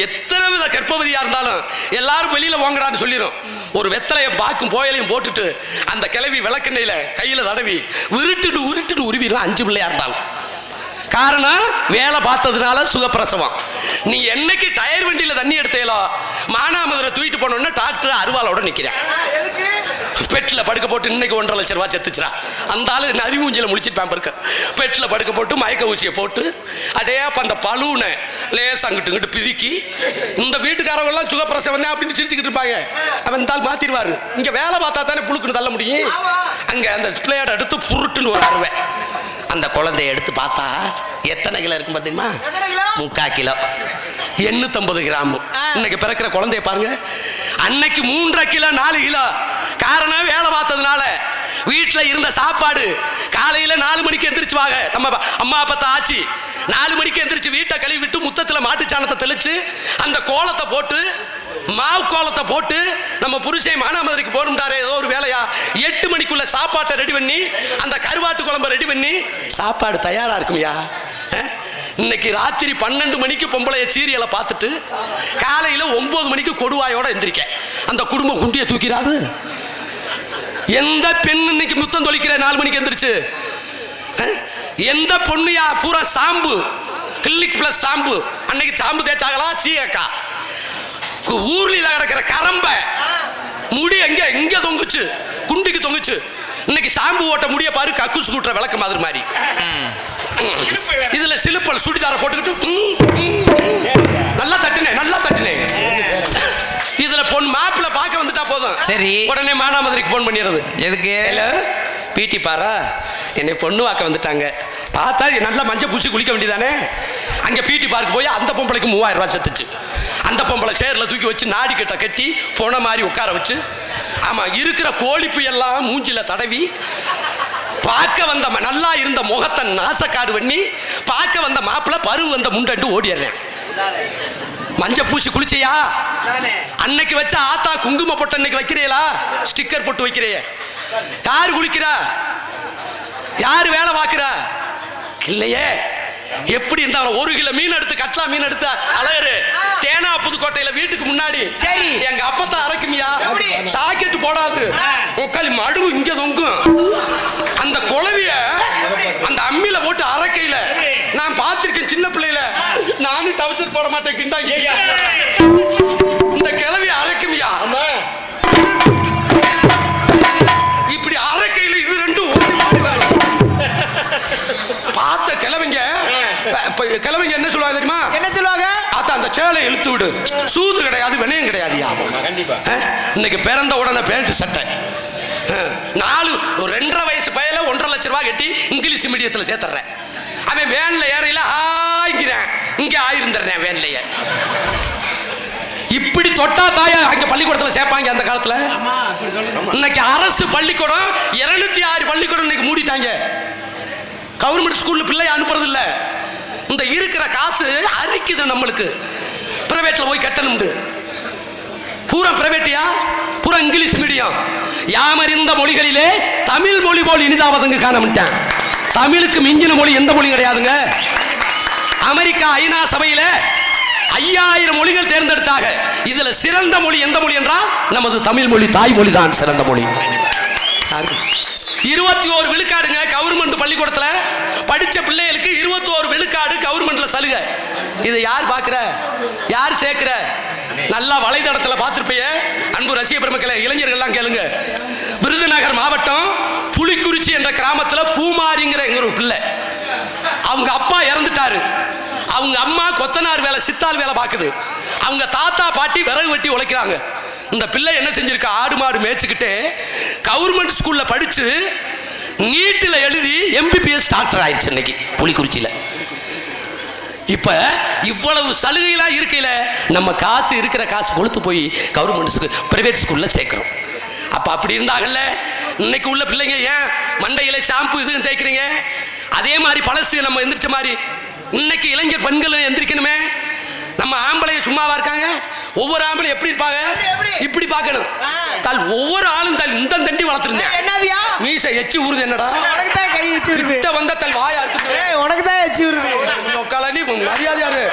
எத்தனை வித கர்ப்பவதியா இருந்தாலும் எல்லாரும் வெளியில வாங்கடான்னு சொல்லிடும். ஒரு வெத்தலையை பாக்கும் போயலையும் போட்டுட்டு அந்த கிழவி விளக்கெண்ணையில கையில தடவி உருட்டுட்டு உருவிடும் 5 பிள்ளையா இருந்தாலும். காரணம் வேலை பார்த்ததுனால சுகப்பிரசவம். நீ என்னைக்கு டயர் வண்டியில தண்ணி எடுத்தேலோ மானாமதுரை தூக்கிட்டு போனோம்னா டாக்டர் அருவாளோட நிக்கிறேன். பெட்ல படுக்க போட்டு இன்னைக்கு 1.5 லட்சம் ரூபாய் செத்துச்சுரா. அந்த ஆளு நரிமூஞ்சில முடிச்சிட்டு பேம்பர்க்க பெட்ல படுக்க போட்டு மயக்க ஊசியை போட்டு அடே அப்ப அந்த பலூனை லேசா அங்கிட்டு பிதுக்கி இந்த வீட்டுக்காரங்க எல்லாம் சுகப்பிரசவம் அப்படின்னு சிரிச்சுக்கிட்டு இருப்பாங்க. அவன் இந்த ஆள் மாத்திடுவாரு. இங்க வேலை பார்த்தா தானே புழுக்குன்னு தள்ள முடியும். அங்க அந்த ஸ்பிளேட் எடுத்து புருட்டுன்னு ஒரு அருவை. அந்த குழந்தைய எடுத்து பார்த்தா எத்தனை கிலோ இருக்கும் பார்த்தீங்களா? 3/4 கிலோ 850 கிராம். இன்னைக்கு பிறக்கிற குழந்தைய பாருங்க. அன்னைக்கு 3.5 கிலோ 4 கிலோ. காரணம் வேலை பார்த்ததுனால. வீட்டில் இருந்த சாப்பாடு காலையில் 4 மணிக்கு எந்திரிச்சுவாங்க. நம்ம அம்மா அப்பா ஆச்சி 4 மணிக்கு எந்திரிச்சு வீட்டை கழுவி விட்டு முத்தத்தில் மாட்டுச்சாணத்தை தெளிச்சு அந்த கோலத்தை போட்டு மாவு கோலத்தை போட்டு நம்ம புருஷன் மானாமதுரைக்கு போகணும்டாரு ஏதோ ஒரு வேலையா 8 மணிக்குள்ள சாப்பாட்டை ரெடி பண்ணி அந்த கருவாட்டு குழம்பை ரெடி பண்ணி சாப்பாடு தயாரா இருக்கும்யா. இன்னைக்கு ராத்திரி 12 மணிக்கு பொம்பளைய சீரியலை பார்த்துட்டு காலையில் 9 மணிக்கு கொடுவாயோட எந்திரிக்க அந்த குடும்பம் குண்டியை தூக்கிறாது. எந்த பெண் இன்னைக்கு முத்தம் தொலைக்கிற 4 மணிக்கு எந்திரிச்சு? எந்த பொண்ணுயா பூரா சாம்பு கிளினிக் பிளஸ் சாம்பு. அன்னைக்கு சாம்பு தேய்ச்சாங்களா? சீயக்கா ஊர்ல கிடக்கிற கரம்ப முடி எங்க தொங்குச்சு, குண்டிக்கு தொங்குச்சு. இன்னைக்கு சாம்பு ஓட்ட முடிய பாரு கக்குசு கூட்டுற விளக்கு மாதிரி மாதிரி. இதுல சிலுப்பல் சுடிதார போட்டுக்கிட்டு நல்லா தட்டுனே. இதுல பொண்ணு மாப்பிள்ள பார்க்க வந்துட்டா போதும். சரி. உடனே மானாமதுரைக்கு போன் பண்ணிடுறது. எதுக்கு? பிடி பாரா என்னை பொண்ணு வாக்க வந்துட்டாங்க. பார்த்தா நல்லா மஞ்சள் பூசி குளிக்க வேண்டியதானே. அங்கே பிடி பார்க்க போய் அந்த பொம்பளைக்கு 3000 ரூபாய் செத்துச்சு. அந்த பொம்பளை சேர்ல தூக்கி வச்சு நாடி கட்ட கட்டி போன மாதிரி உட்கார வச்சு ஆமா இருக்கிற கோழிப்பு எல்லாம் மூஞ்சில தடவி பார்க்க வந்த நல்லா இருந்த முகத்தை நாசக்காடு பண்ணி பார்க்க வந்த மாப்பிள்ள பருவு வந்த முண்டண்டு ஓடிடுறேன். மஞ்சள் பூசி குளிச்சியா? அன்னைக்கு வச்ச ஆத்தா குங்கும போட்டு அன்னைக்கு வைக்கிறீங்களா? ஸ்டிக்கர் போட்டு வைக்கிறீங்க. யாரு குளிக்கிறா? யாரு வேலை பார்க்கிறா? இல்லையே. எப்படி இருந்தா 1 கிலோ மீன் எடுத்து கட்லா மீன் எடுத்த அழகரு தேனா புதுக்கோட்டையில வீட்டுக்கு முன்னாடி எங்க அப்பத்தான் அரைக்குமியா. சாக்கெட்டு போடாது உக்காளி மடுவு இங்க தொங்கும். அந்த குழவிய அந்த அம்மியில போட்டு அரைக்கையில நான் பார்த்திருக்கேன். சின்ன பிள்ளையில நானும் டவுசர் போட மாட்டேன். இந்த கிழவிய அரைக்குமியா. இப்படி அரைக்கையில இது ரெண்டும் ஓடி ஓடி வரும். பார்த்த கிழவங்க என்ன சொல்லுவாங்க தெரியுமா? என்ன சொல்லுவாங்க? அந்த சேலை இழுத்து விடு. சூது கிடையாது, வினயம் கிடையாதுயா. இன்னைக்கு பிறந்த உடனே பேண்ட் சட்டை 2.5 வயசு பையல 1.5 லட்சம் ரூபாய் கட்டி இங்கிலீஷ் மீடியத்தில் சேர்த்துறேன். அவன் வேன்ல ஏறையில ஆங்கிறேன், இங்கே ஆயிருந்துறேன் வேன்லையே. இப்படி தொட்டா தாயா அங்க பள்ளிக்கூடத்தில் சேர்ப்பாங்க அந்த காலத்துல. இன்னைக்கு அரசு பள்ளிக்கூடம் 206 பள்ளிக்கூடம் இன்னைக்கு மூடிட்டாங்க. கவர்மெண்ட் ஸ்கூல்ல பிள்ளை அனுப்புறது இல்ல. இந்த இருக்கிற காசு அரிக்குது நம்மளுக்கு. பிரைவேட்ல போய் கட்டணும். பூரா பிரைவேட்டியா, பூரா இங்கிலீஷ் மீடியம். யாமறிந்த மொழிகளிலே தமிழ் மொழி போல் இனிதாவதுங்க காணமிட்டேன். தமிழுக்கு மிஞ்சின மொழி எந்த மொழி கிடையாதுங்க. அமெரிக்கா ஐநா சபையில 5000 மொழிகள் தேர்ந்தெடுத்தாங்க. இதுல சிறந்த மொழி எந்த மொழி என்றால் நமது தமிழ் மொழி, தாய்மொழி தான் சிறந்த மொழி. 21 விழுக்காடுங்க கவர்மெண்ட் பள்ளிக்கூடத்துல படிச்ச பிள்ளைகளுக்கு 21 விழுக்காடு கவர்மெண்ட்ல சலுகை. இதை யார் பார்க்கிற, யார் சேர்க்கிற? நல்லா வலைதளத்தில் பார்த்துருப்பீங்க. அன்பு ரசிக பெருமக்களே, இளைஞர்கள்லாம் கேளுங்க. விருதுநகர் மாவட்டம் புலிக்குறிச்சி என்ற கிராமத்தில் பூமாரிங்கிற ஒரு பிள்ளை, அவங்க அப்பா இறந்துட்டாரு. அவங்க அம்மா கொத்தனார் வேலை, சித்தாள் வேலை பார்க்குது. அவங்க தாத்தா பாட்டி விறகு வெட்டி உழைக்கிறாங்க. இந்த பிள்ளை என்ன செஞ்சிருக்கு, ஆடு மாடு மேய்ச்சிக்கிட்டு கவர்மெண்ட் ஸ்கூல்ல படிச்சு நீட்டில் எழுதி MBBS டாக்டர் ஆயிடுச்சு இன்னைக்கு புலிக்குறிச்சியில். இப்ப இவ்வளவு சலுகைகளா இருக்கையில நம்ம காசு இருக்கிற காசு கொளுத்து போய் கவர்மெண்ட் பிரைவேட் ஸ்கூல்ல சேர்க்கிறோம். அப்ப அப்படி இருந்தாங்கல்ல இன்னைக்கு உள்ள பிள்ளைங்க ஏன் மண்டையில ஷாம்பு இதுன்னு தேய்க்கிறீங்க? அதே மாதிரி பழசு நம்ம எந்திரிச்ச மாதிரி இன்னைக்கு இளைஞர் பெண்கள் எந்திரிக்கணுமே. நம்ம ஆம்பளை சும்மாவா இருக்காங்க? ஒவ்வொரு ஆம்பளை எப்படி இருப்பாங்க? இப்படி பார்க்கணும். தால் ஒவ்வொரு ஆளும் தால் இந்த தண்டி வளர்த்துருந்தேன். என்னதியா மீசை எச்சி ஊறுது. என்னடா உனக்கு தான் கை எச்சி வருது. கிட்ட வந்த தால் வாயா இருக்கு. உனக்கு தான் எச்சி வருது. உக்காலி மரியாதையாரு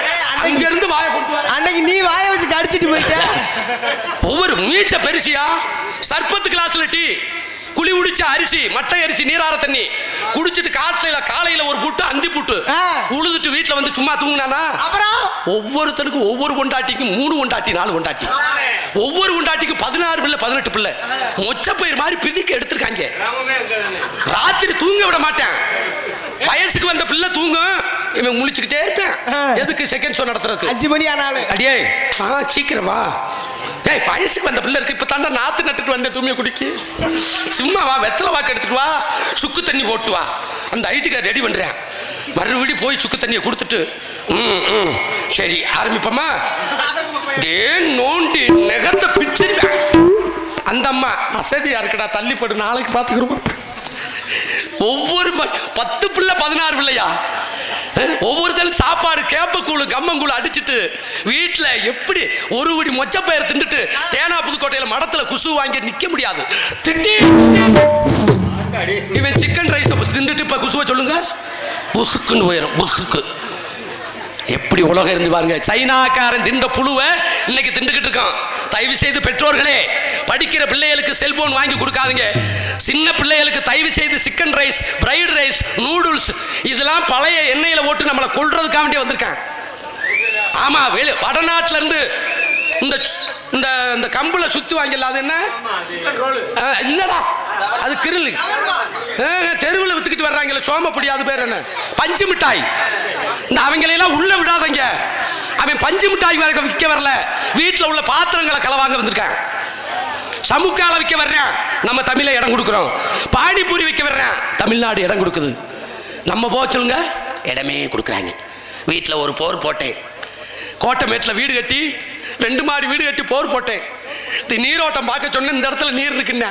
அங்க இருந்து வாயை கொண்டு வர. அன்னைக்கு நீ வாயை வச்சு கடிச்சிட்டு போயிட்ட. ஒவ்வொரு மீசை பெருசியா சர்பத்து கிளாஸ்ல டீ குழி உடிச்ச அரிசி மட்டை அரிசி நீரார தண்ணி குடிச்சிட்டு காலையில ஒரு புட்டு அந்தி புட்டு உழுதுட்டு வீட்டுல வந்து சும்மா தூங்கினானா? அப்புறம் ஒவ்வொருத்தருக்கும் ஒவ்வொரு கொண்டாட்டிக்கும் 3 கொண்டாட்டி 4 கொண்டாட்டி, ஒவ்வொரு கொண்டாட்டிக்கும் 16 பிள்ளை 18 பிள்ளை மொச்சப்பயிர் மாதிரி பிதிக்க எடுத்திருக்காங்க. ராத்திரி தூங்க விட மாட்டேன். வயசுக்கு வந்த பிள்ளை தூங்கும், இவன் முழிச்சுக்கிட்டே இருப்பேன். எதுக்கு செகண்ட் ஷோ நடத்துறதுக்கு 5 மணி ஆனாலும் அடியே சீக்கிரம் வா. ஏய் வயசுக்கு வந்த பிள்ளை இருக்கு. இப்ப தாண்டா நாத்து நட்டுட்டு வந்த தூமியை குடிக்கு. சும்மா வா, வெத்தலை வாக்கு எடுத்துட்டு வா, சுக்கு தண்ணி போட்டு வா. அந்த ஐட்டுக்கு ரெடி பண்றேன். மறுபடியும் போய் சுக்கு தண்ணியை கொடுத்துட்டு சரி ஆரம்பிப்போமா? நோண்டி நெகத்தை பிச்சிருவேன். அந்த அம்மா அசதியா இருக்கடா தள்ளிப்படு நாளைக்கு பார்த்துக்கிறோம். ஒவ்வொரு 10 பிள்ளை 16 பிள்ளையா ஒவ்வொருத்தரும் சாப்பாடு கேப்பக்கூழு கம்மங்கூழு அடிச்சுட்டு வீட்டில் எப்படி ஒரு குடி மொச்சப்பயிர் தின்னுட்டு தேனா புதுக்கோட்டையில் மடத்தில் குசு வாங்கி நிற்க முடியாது. திட்டி இவன் சிக்கன் ரைஸ் தின்னுட்டு இப்போ குசுவை சொல்லுங்க புசுக்குன்னு போயிடும். புசுக்கு எப்படி உலகம் இருந்து பாருங்க. சைனாக்காரன் திண்ட புழுவை இன்னைக்கு திண்டுகிட்டு இருக்கான். தயவு செய்து பெற்றோர்களே படிக்கிற பிள்ளைகளுக்கு செல்போன் வாங்கி கொடுக்காதீங்க. சின்ன பிள்ளைகளுக்கு தயவு செய்து chicken rice fried rice noodles இதெல்லாம் பழைய எண்ணெயில ஓட்டு நம்மளை கொல்றதுக்காக வேண்டிய வந்திருக்கான். ஆமா வடநாட்டில இருந்து இந்த இந்த இந்த கம்புல சுத்தி வாங்கல. அது என்ன இல்லடா, அது கிரில். தெருவில் வித்துக்கிட்டு வர்றாங்கல்ல சோமப்பொடி, அது பேர் என்ன? பஞ்சு மிட்டாய். இந்த அவங்களெல்லாம் உள்ள விடாதங்க. அவன் பஞ்சு மிட்டாய் விற்க வரல, வீட்டில் உள்ள பாத்திரங்களை களவாங்க வந்திருக்கான். சமுக்கால விற்க வர்றேன், நம்ம தமிழை இடம் கொடுக்குறோம். பானிபூரி விற்க வர்றேன், தமிழ்நாடு இடம் கொடுக்குது. நம்ம போக சொல்லுங்க இடமே கொடுக்குறாங்க. வீட்டில் ஒரு போர் போட்டேன், கோட்டைமேட்டில் வீடு கட்டி 2 மாடி வீடு கட்டி போர் போட்டேன். இந்த நீரோட்டம் பார்க்க சொன்ன இந்த இடத்துல நீர் இருக்குன்னா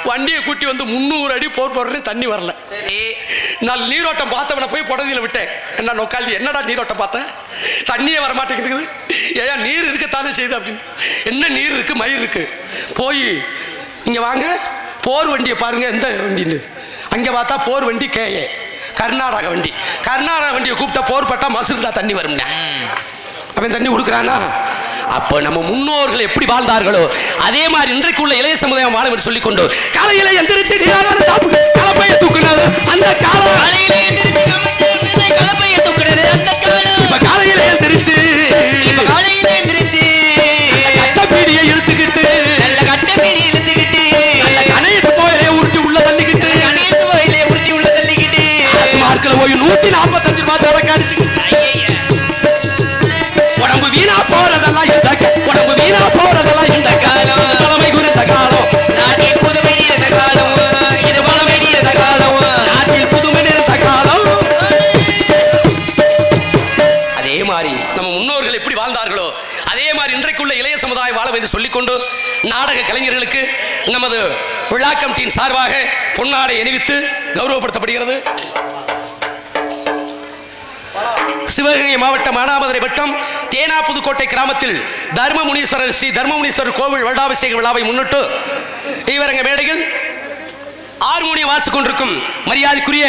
வண்டியை கூட்டி வந்து 300 அடி போர் போடுறேன், தண்ணி வரல. சரி நான் நீரோட்டம் பார்த்தவனை போய் புடவையில் விட்டேன். என்ன நோக்காளி என்னடா நீரோட்டம் பார்த்தேன், தண்ணியே வர மாட்டேங்குது. ஏன் நீர் இருக்கத்தானே செய்யுது அப்படின்னு. என்ன நீர் இருக்கு, மயிர் இருக்கு. போய் இங்கே வாங்க போர் வண்டியை பாருங்க எந்த வண்டின்னு. அங்கே பார்த்தா போர் வண்டி கேஏ கர்நாடக வண்டி. கர்நாடக வண்டியை கூப்பிட்டா போர் பட்டா மசுருண்டா தண்ணி வரும்னா அவன் தண்ணி கொடுக்குறானா? அப்போ நம்ம முன்னோர்கள் எப்படி வாழ்ந்தார்களோ அதே மாதிரி இன்றைக்கு உள்ள இளைய சமுதாயம் வாழும் என்று சொல்லிக் கொண்டு காலையில எந்திரிச்சு கலப்பையை தூக்குனாரு அந்த காலம். காலையில எந்திரிச்சு கட்டப்பீடியை இழுத்துக்கிட்டு கணேச கோயிலே உருட்டி உள்ள தள்ளிக்கிட்டு போய் 145 ரூபாய் தரக்காடிச்சு. உடம்பு வீணா போறதெல்லாம் உடம்பு வீணா போறதெல்லாம் இந்த காலம். தலைமை குறித்த காலம், நாட்டில் புதுமை நிறைந்த காலம். இது பழமை நிறைந்த காலம், நாட்டில் புதுமை நிறைந்த காலம். அதே மாதிரி நம்ம முன்னோர்கள் எப்படி வாழ்ந்தார்களோ அதே மாதிரி இன்றைக்குள்ள இளைய சமுதாயம் வாழ என்று சொல்லிக்கொண்டு நாடக கலைஞர்களுக்கு நமது விழா கமிட்டியின் சார்பாக பொன்னாடை அணிவித்து கௌரவப்படுத்தப்படுகிறது. சிவகங்கை மாவட்டம் மானாமதுரை வட்டம் தேனா புதுக்கோட்டை கிராமத்தில் தர்மமுனீஸ்வரர் ஸ்ரீ தர்மமுனீஸ்வரர் கோவில் வருடாபிஷேக விழாவை முன்னிட்டு இவரங்க மேடையில் ஹார்மோனியம் வாசித்துக் கொண்டிருக்கும் மரியாதைக்குரிய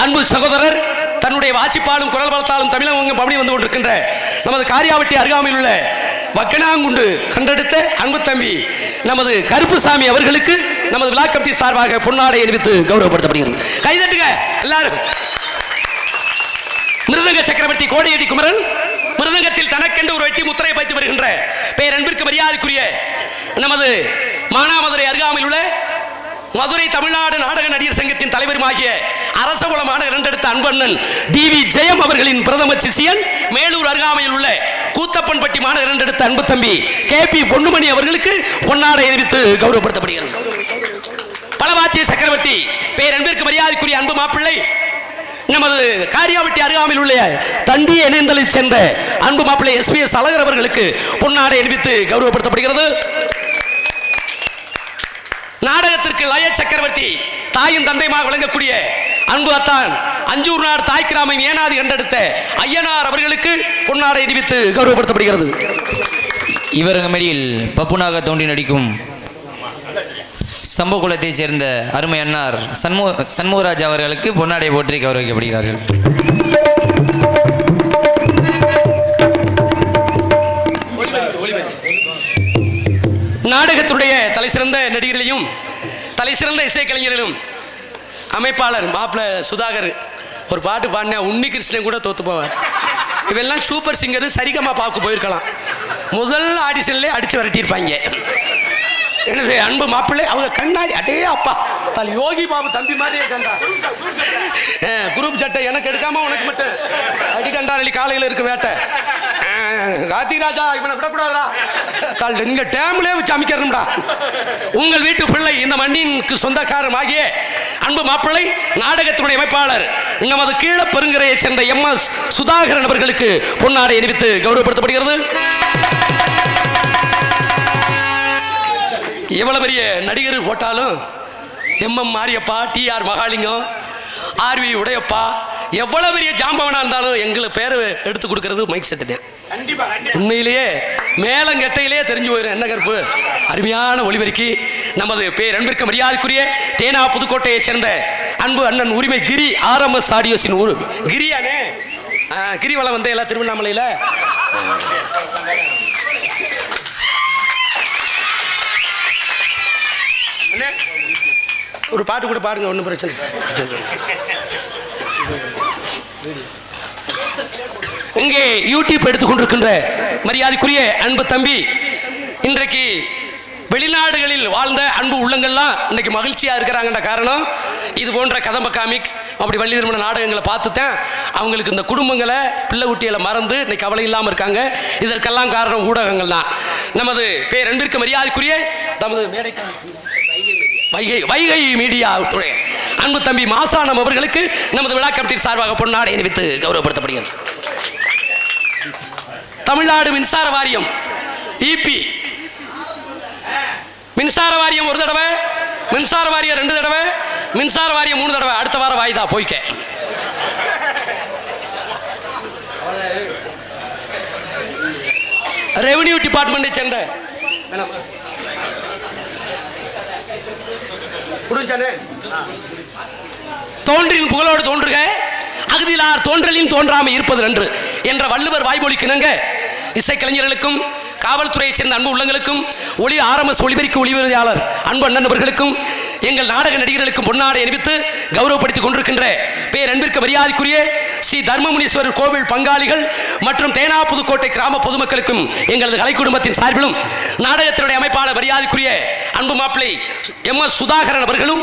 அன்பு சகோதரர் தன்னுடைய வாசிப்பாலும் குரல் வளர்த்தாலும் தமிழகம் பவனி வந்து கொண்டிருக்கின்ற நமது காரியாவட்டி அருகாமையில் உள்ள வக்கனாங்குண்டு கண்டெடுத்த அன்பு தம்பி நமது கருப்புசாமி அவர்களுக்கு நமது விழா கமிட்டி சார்பாக பொன்னாடை அணிவித்து கௌரவப்படுத்தப்படுகிறது. கைதட்டுங்க எல்லாரும். மிருதங்க சக்கரவர்த்தி கோடையடி குமரன் மிருதங்கத்தில் தனக்கென்று ஒரு வெட்டி முத்திரை வைத்து வருகின்ற பேரன்பிற்கு மரியாதைக்குரிய நமது மானாமதுரை அருகாமையில் உள்ள மதுரை தமிழ்நாடு நாடக நடிகர் சங்கத்தின் தலைவருமாகிய அரசகுல மாநகர் என்றெடுத்த அன்பண்ணன் டிவி ஜெயம் அவர்களின் பிரதம சிஷியன் மேலூர் அருகாமையில் உள்ள கூத்தப்பன்பட்டி மாநகர் எடுத்த அன்பு தம்பி KP பொன்னுமணி அவர்களுக்கு பொன்னாடை அணிவித்து கௌரவப்படுத்தப்படுகிறது. பலவாத்திய சக்கரவர்த்தி பேரன்பிற்கு மரியாதைக்குரிய அன்பு மாப்பிள்ளை நமது காரியாவட்டி அருகாமையில் உள்ள தண்டி இணைந்தலை சென்ற அன்பு மாப்பிள்ளை SPS அழகர் அவர்களுக்கு பொன்னாடை அணிவித்து கௌரவப்படுத்தப்படுகிறது. நாடகத்திற்கு லய சக்கரவர்த்தி தாயும் தந்தையுமாக விளங்கக்கூடிய அன்பு அத்தான் அஞ்சூர் நாடு தாய் கிராமம் ஏனாதி கண்டெடுத்த ஐயனார் அவர்களுக்கு பொன்னாடை அணிவித்து கௌரவப்படுத்தப்படுகிறது. இவரது மேடையில் பப்புனாக தோன்றி நடிக்கும் சம்பவகுலத்தைச் சேர்ந்த அருமை அன்னார் சண்முகராஜ் அவர்களுக்கு பொன்னாடை போற்றி கௌரவிக்கப்படுகிறார்கள். நாடகத்துடைய தலைசிறந்த நடிகர்களையும் தலைசிறந்த இசைக்கலைஞர்களும் அமைப்பாளர் மாப்பிள்ள சுதாகர் ஒரு பாட்டு பாடின உன்னி கிருஷ்ணன் கூட தோத்து போவார். இவெல்லாம் சூப்பர் சிங்கர் சரிகமா பார்க்க போயிருக்கலாம். முதல் ஆடிஷன்லேயே அடிச்சு விரட்டியிருப்பாங்க. எனது அன்பு மாப்பிள்ளை அவங்க கண்ணாடி அடே அப்பா தல் யோகி பாபு தம்பி மாதிரியே கண்டா குரூப் சட்டை எனக்கு எடுக்காம உனக்கு மட்டும் அடி கண்டாரளி காலையில் இருக்க வேட்டை காத்தி ராஜா இவனை விடக்கூடாதா தல் இங்க டேம்லேயே வச்சு அமைக்கிறோம்டா. உங்கள் வீட்டு பிள்ளை இந்த மண்ணிற்கு சொந்தக்காரர் ஆகிய அன்பு மாப்பிள்ளை நாடகத்தினுடைய அமைப்பாளர் நமது கீழ பெருங்கரையை சேர்ந்த MS சுதாகரன் அவர்களுக்கு பொன்னாடை அணிவித்து கௌரவப்படுத்தப்படுகிறது. எவ்வளவு பெரிய நடிகர் போட்டாலும் MM Mariappa, TR Mahalingam, RV Udayappa எவ்வளவு பெரிய ஜாம்பவனா இருந்தாலும் எங்களுக்கு பேர் எடுத்து கொடுக்கறது மைக் செட்டு தான். உண்மையிலேயே மேலங்கெட்டையிலேயே தெரிஞ்சு போயிடும் என்ன கருப்பு. அருமையான ஒளிபெருக்கி நமது பேரன்பிற்கு மரியாதைக்குரிய தேனா புதுக்கோட்டையை சேர்ந்த அன்பு அண்ணன் உரிமை கிரி RMS ஆடியோஸின் ஊர் கிரியானே கிரிவலம் வந்த எல்லாம் திருவண்ணாமலையில் ஒரு பாட்டு கூட பாருங்க, ஒன்றும் பிரச்சனை. இங்கே யூடியூப் எடுத்துக்கொண்டிருக்கின்ற மரியாதைக்குரிய அன்பு தம்பி, இன்றைக்கு வெளிநாடுகளில் வாழ்ந்த அன்பு உள்ளங்கள்லாம் இன்னைக்கு மகிழ்ச்சியாக இருக்கிறாங்கன்ற காரணம் இது போன்ற கதம்ப காமிக் அப்படி வள்ளி திருமண நாடகங்களை பார்த்துத்தான் அவங்களுக்கு இந்த குடும்பங்களை பிள்ளை குட்டிகளை மறந்து இன்னைக்கு கவலை இல்லாமல் இருக்காங்க. இதற்கெல்லாம் காரணம் ஊடகங்கள் தான். நமது பேரன்பிற்கு மரியாதைக்குரிய நமது வைகை மீடியா அன்பு தம்பி மாசானம் அவர்களுக்கு நமது விழா கமிட்டியின் சார்பாக பொன்னாடை அணிவித்து கௌரவப்படுத்தப்படுகிறது. தமிழ்நாடு மின்சார வாரியம் EP மின்சார வாரியம் ஒரு தடவை, மின்சார வாரியம் 2 தடவை, மின்சார வாரியம் 3 தடவை. அடுத்த வாரம் வாய்தா போய்க்க. ரெவன்யூ டிபார்ட்மெண்ட்டை சேர்ந்த தோன்றின் புகழோடு தோன்றுக அகதிலார் தோன்றலின் தோன்றாமை இருப்பது நன்று என்ற வள்ளுவர் வாய்மொழிக்கிணங்க இசைக்கலைஞர்களுக்கும் காவல்துறையைச் சேர்ந்த அன்பு உள்ளங்களுக்கும் RMS ஒளிபெருக்கி ஒளிபெறுதியாளர் அன்பு அண்ணன் அவர்களுக்கும் எங்கள் நாடக நடிகர்களுக்கும் பொன்னாடை அணிவித்து கௌரவப்படுத்திக் கொண்டிருக்கின்ற பேரன்பிற்கு மரியாதைக்குரிய ஸ்ரீ தர்மமுனீஸ்வரர் கோவில் பங்காளிகள் மற்றும் தேனா புதுக்கோட்டை கிராம பொதுமக்களுக்கும் எங்களது கலை குடும்பத்தின் சார்பிலும் நாடகத்தினுடைய அமைப்பாளர் மரியாதைக்குரிய அன்பு மாப்பிள்ளை MS சுதாகரன் அவர்களும்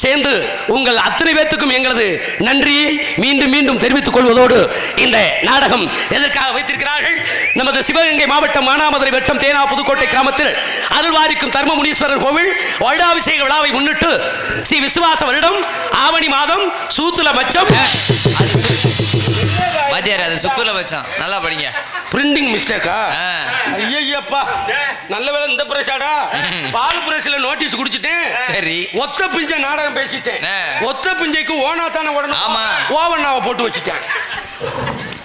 சேர்ந்து உங்கள் அத்தனை பேத்துக்கும் எங்களது நன்றியை மீண்டும் மீண்டும் தெரிவித்துக் கொள்வதோடு இந்த நாடகம் எதற்காக வைத்திருக்கிறார்கள். நமது சிவகங்கை மாவட்டம் மானாமதுரை வட்டம் தேனா புதுக்கோட்டை கிராமத்தில் அருள்வாரிக்கும் தர்மமுனீஸ்வரர் கோவில் வருடாபிஷேக விழாவை முன்னிட்டு ஸ்ரீ விசுவாச வருடம் ஆவணி மாதம் சூத்துல மச்சம் அது சுக்குல வச்சான். நல்லா படிங்க. பிரிண்டிங் மிஸ்டேக்கா? ஐயப்பா நல்ல வேலை இந்த பிரஷாடா பால் பிரஷ்ல நோட்டீஸ் குடிச்சிட்டேன். சரி ஒத்த பிஞ்ச நாடகம் பேசிட்டேன். ஒத்த பிஞ்சைக்கு ஓனா தானே உடனே ஓவண்ணாவை போட்டு வச்சுட்டேன்.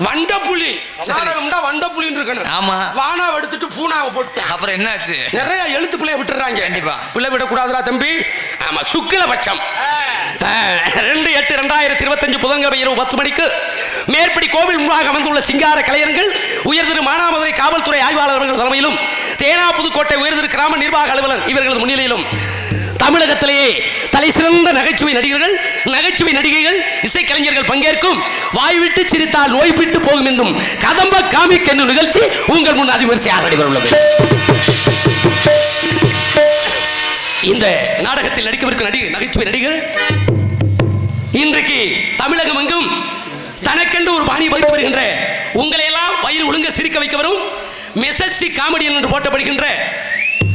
வண்டப்புலி நாடகம்டா வண்டப்புலின்னு இருக்கணும். ஆமா வானாவை எடுத்துட்டு பூனாவை போட்டுட்டேன். அப்புறம் என்னாச்சு? நிறைய எழுத்து பிள்ளைய விட்டுறாங்க. கண்டிப்பா பிள்ளை விடக்கூடாதுடா தம்பி. ஆமா சுக்கில பட்சம் 2/8/2025 புதன்கிழமை இரவு 10 மணிக்கு மேற்படி கோவில் முன்பாக அமைந்துள்ள சிங்கார கலைஞர்கள் உயர்திரு மானாமதுரை காவல்துறை ஆய்வாளர்கள் தலைமையிலும் தேனா புதுக்கோட்டை உயர்திரு கிராம நிர்வாக அலுவலர் இவர்களது முன்னிலையிலும் தமிழகத்திலேயே தலை சிறந்த நகைச்சுவை நடிகர்கள் நகைச்சுவை நடிகைகள் இசைக்கலைஞர்கள் பங்கேற்கும் வாய்விட்டு சிரித்தால் நோய் விட்டு போகும் என்னும் கதம்ப காமிக் என்னும் நிகழ்ச்சி உங்கள் முன் அதிவரிசையாக நடைபெறவுள்ளது. இந்த நாடகத்தில் நடிக்கவிருக்கும் நகைச்சுவை நடிகர் இன்றைக்கு தமிழகம் எங்கும் தனக்கென்று ஒரு பாணி வைத்து வருகின்ற உங்களை எல்லாம் வயிறு ஒழுங்க சிரிக்க வைக்க வரும் மெசஸ்டி காமெடியன் என்று போட்டப்படுகின்ற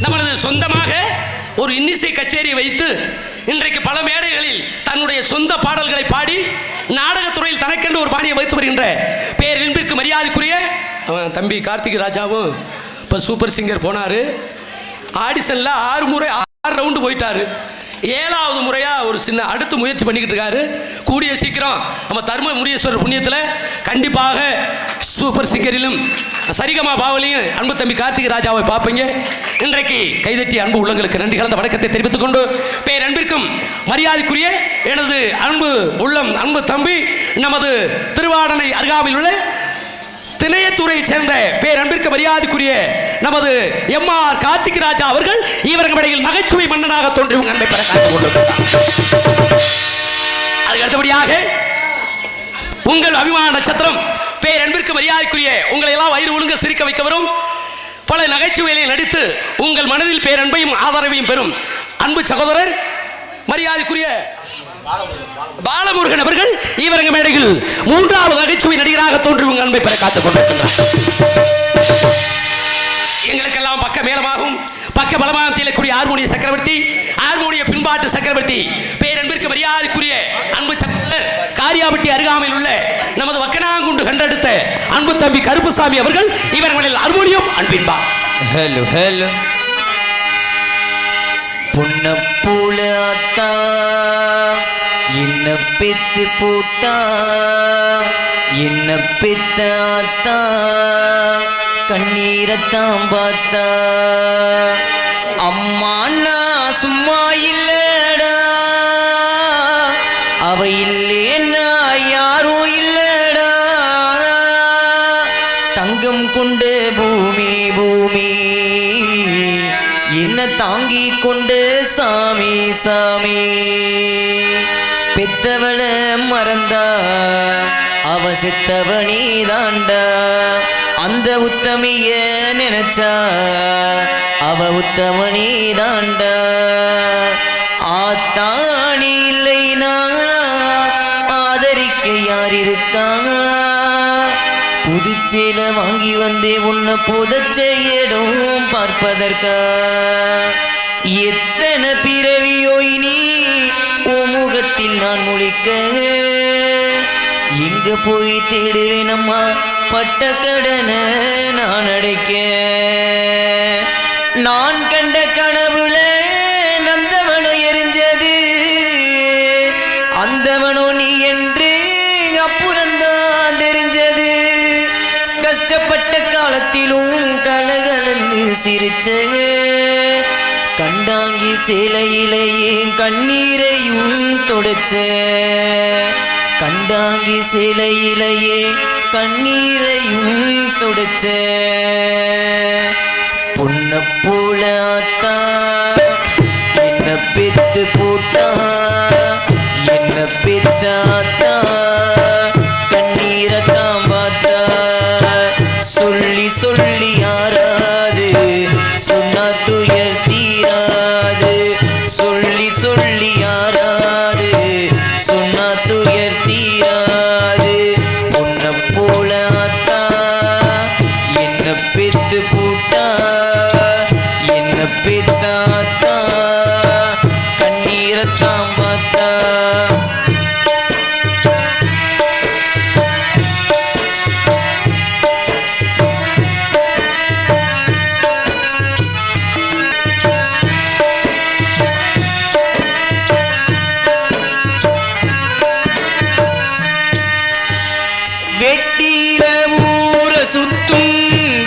நமது சொந்தமாக ஒரு இன்னிசை கச்சேரியை வைத்து இன்றைக்கு பல மேடைகளில் தன்னுடைய சொந்த பாடல்களை பாடி நாடகத்துறையில் தனக்கென்று ஒரு பாணியை வைத்து வருகின்ற பேரின்பிற்கு மரியாதைக்குரிய அவன் தம்பி கார்த்திக் ராஜாவும் இப்போ சூப்பர் சிங்கர் போனார். ஆடிஷனில் 6 முறை 6 ரவுண்டு போயிட்டாரு. 7வது முறையாக ஒரு சின்ன அடுத்து முயற்சி பண்ணிக்கிட்டு இருக்காரு. கூடிய சீக்கிரம் நம்ம தர்ம முரீஸ்வரர் புண்ணியத்தில் கண்டிப்பாக சூப்பர் சிங்கரிலும் சரிகமா பாவலையும் அன்பு தம்பி கார்த்திக் ராஜாவை பார்ப்பீங்க. இன்றைக்கு கைதட்டி அன்பு உள்ளங்களுக்கு நன்றி கலந்த வணக்கத்தை தெரிவித்துக் கொண்டு பேரன்பிற்கும் மரியாதைக்குரிய எனது அன்பு உள்ளம் அன்பு தம்பி நமது திருவாடனை அருகாமையில் உள்ள திணையத்துறையை சேர்ந்த பேரன்பிற்கு மரியாதைக்குரிய நமது எம்ஆர் கார்த்திக் ராஜா அவர்கள் இவர்கள் இடையில் நகைச்சுவை மன்னனாக தோன்றி அன்பை பெற அதுக்கு அடுத்தபடியாக உங்கள் அபிமான நட்சத்திரம் பேரன்பிற்கு மரியாதைக்குரிய உங்களை எல்லாம் வயிறு ஒழுங்க சிரிக்க வைக்க வரும் பல நகைச்சுவைகளை நடித்து உங்கள் மனதில் பேரன்பையும் ஆதரவையும் பெறும் அன்பு சகோதரர் மரியாதைக்குரிய பாலமுருகன் அவர்கள் இவரங்க மேடையில் 3வது நகைச்சுவை நடிகராக தோன்றி உங்கள் அன்பை பெற காத்துக் கொண்டிருக்கின்றார். எங்களுக்கெல்லாம் பக்க மேலமாகவும் பக்க பலமாகவும் தீலக்கூடிய ஹார்மோனிய சக்கரவர்த்தி ஹார்மோனிய பின்பாட்டு சக்கரவர்த்தி பேரன்பிற்கு மரியாதைக்குரிய அன்பு சகோதரர் காரியாபட்டி அருகாமையில் உள்ள நமது வக்கனாங்குண்டு கண்டெடுத்த அன்பு தம்பி கருப்புசாமி அவர்கள் இவர்களில் ஹார்மோனியம் அன்பின்பா. ஹலோ ஹலோ புன்னப்பூலாத்தா என்ன பெத்து போட்டா என்ன பெத்தாத்தா கண்ணீரத்தான் பார்த்தா அம்மா நான் சும்மா இல்லடா அவ இல்லேன்னா யாரும் இல்லடா தங்கம் கொண்டு பூமி பூமி என்ன தாங்கி கொண்டு சாமி சாமி பெத்தவள மறந்தா அவ செத்தவனே தாண்டா அந்த உத்தமிய நினைச்சா அவ உத்தமனே தாண்டா ஆத்தாணி இல்லைனா ஆதரிக்க யார் இருக்கா புதுச்சேல வாங்கி வந்தே உன்னை புதச்ச இடம் பார்ப்பதற்கா எத்தனை பிறவியோ இனி முகத்தில் நான் முழிக்க எங்க போய் தேடுவேன் அம்மா பட்ட கடனை நான் அடைக்க நான் கண்ட கனவுல நந்தவனோ எரிஞ்சது அந்தவனோ நீ என்று அப்புறந்தான் தெரிஞ்சது கஷ்டப்பட்ட காலத்திலும் கலகலன்னு சிரிச்ச கண்டாங்கி சேலையிலேயே கண்ணீரையும் தொடச்ச கண்டாங்கி சேலையிலேயே கண்ணீரையும் தொடச்ச பொன்ன போல ஆத்தா என்ன பெத்து போட்டா என்ன பெத்தாத்தா கண்ணீரத்தான் பார்த்தா சொல்லி சொல்லி யாராது சொன்னா துயர் தீராது சொல்லி சொல்லி யாராது சொன்னா துயர் தீராது உன்னை போல ஆத்தா என்ன பெத்து போட்டா என்ன பெத்தாத்தா கண்ணீரத்தான் பார்த்தா வெட்டிர ஊர சுத்தும்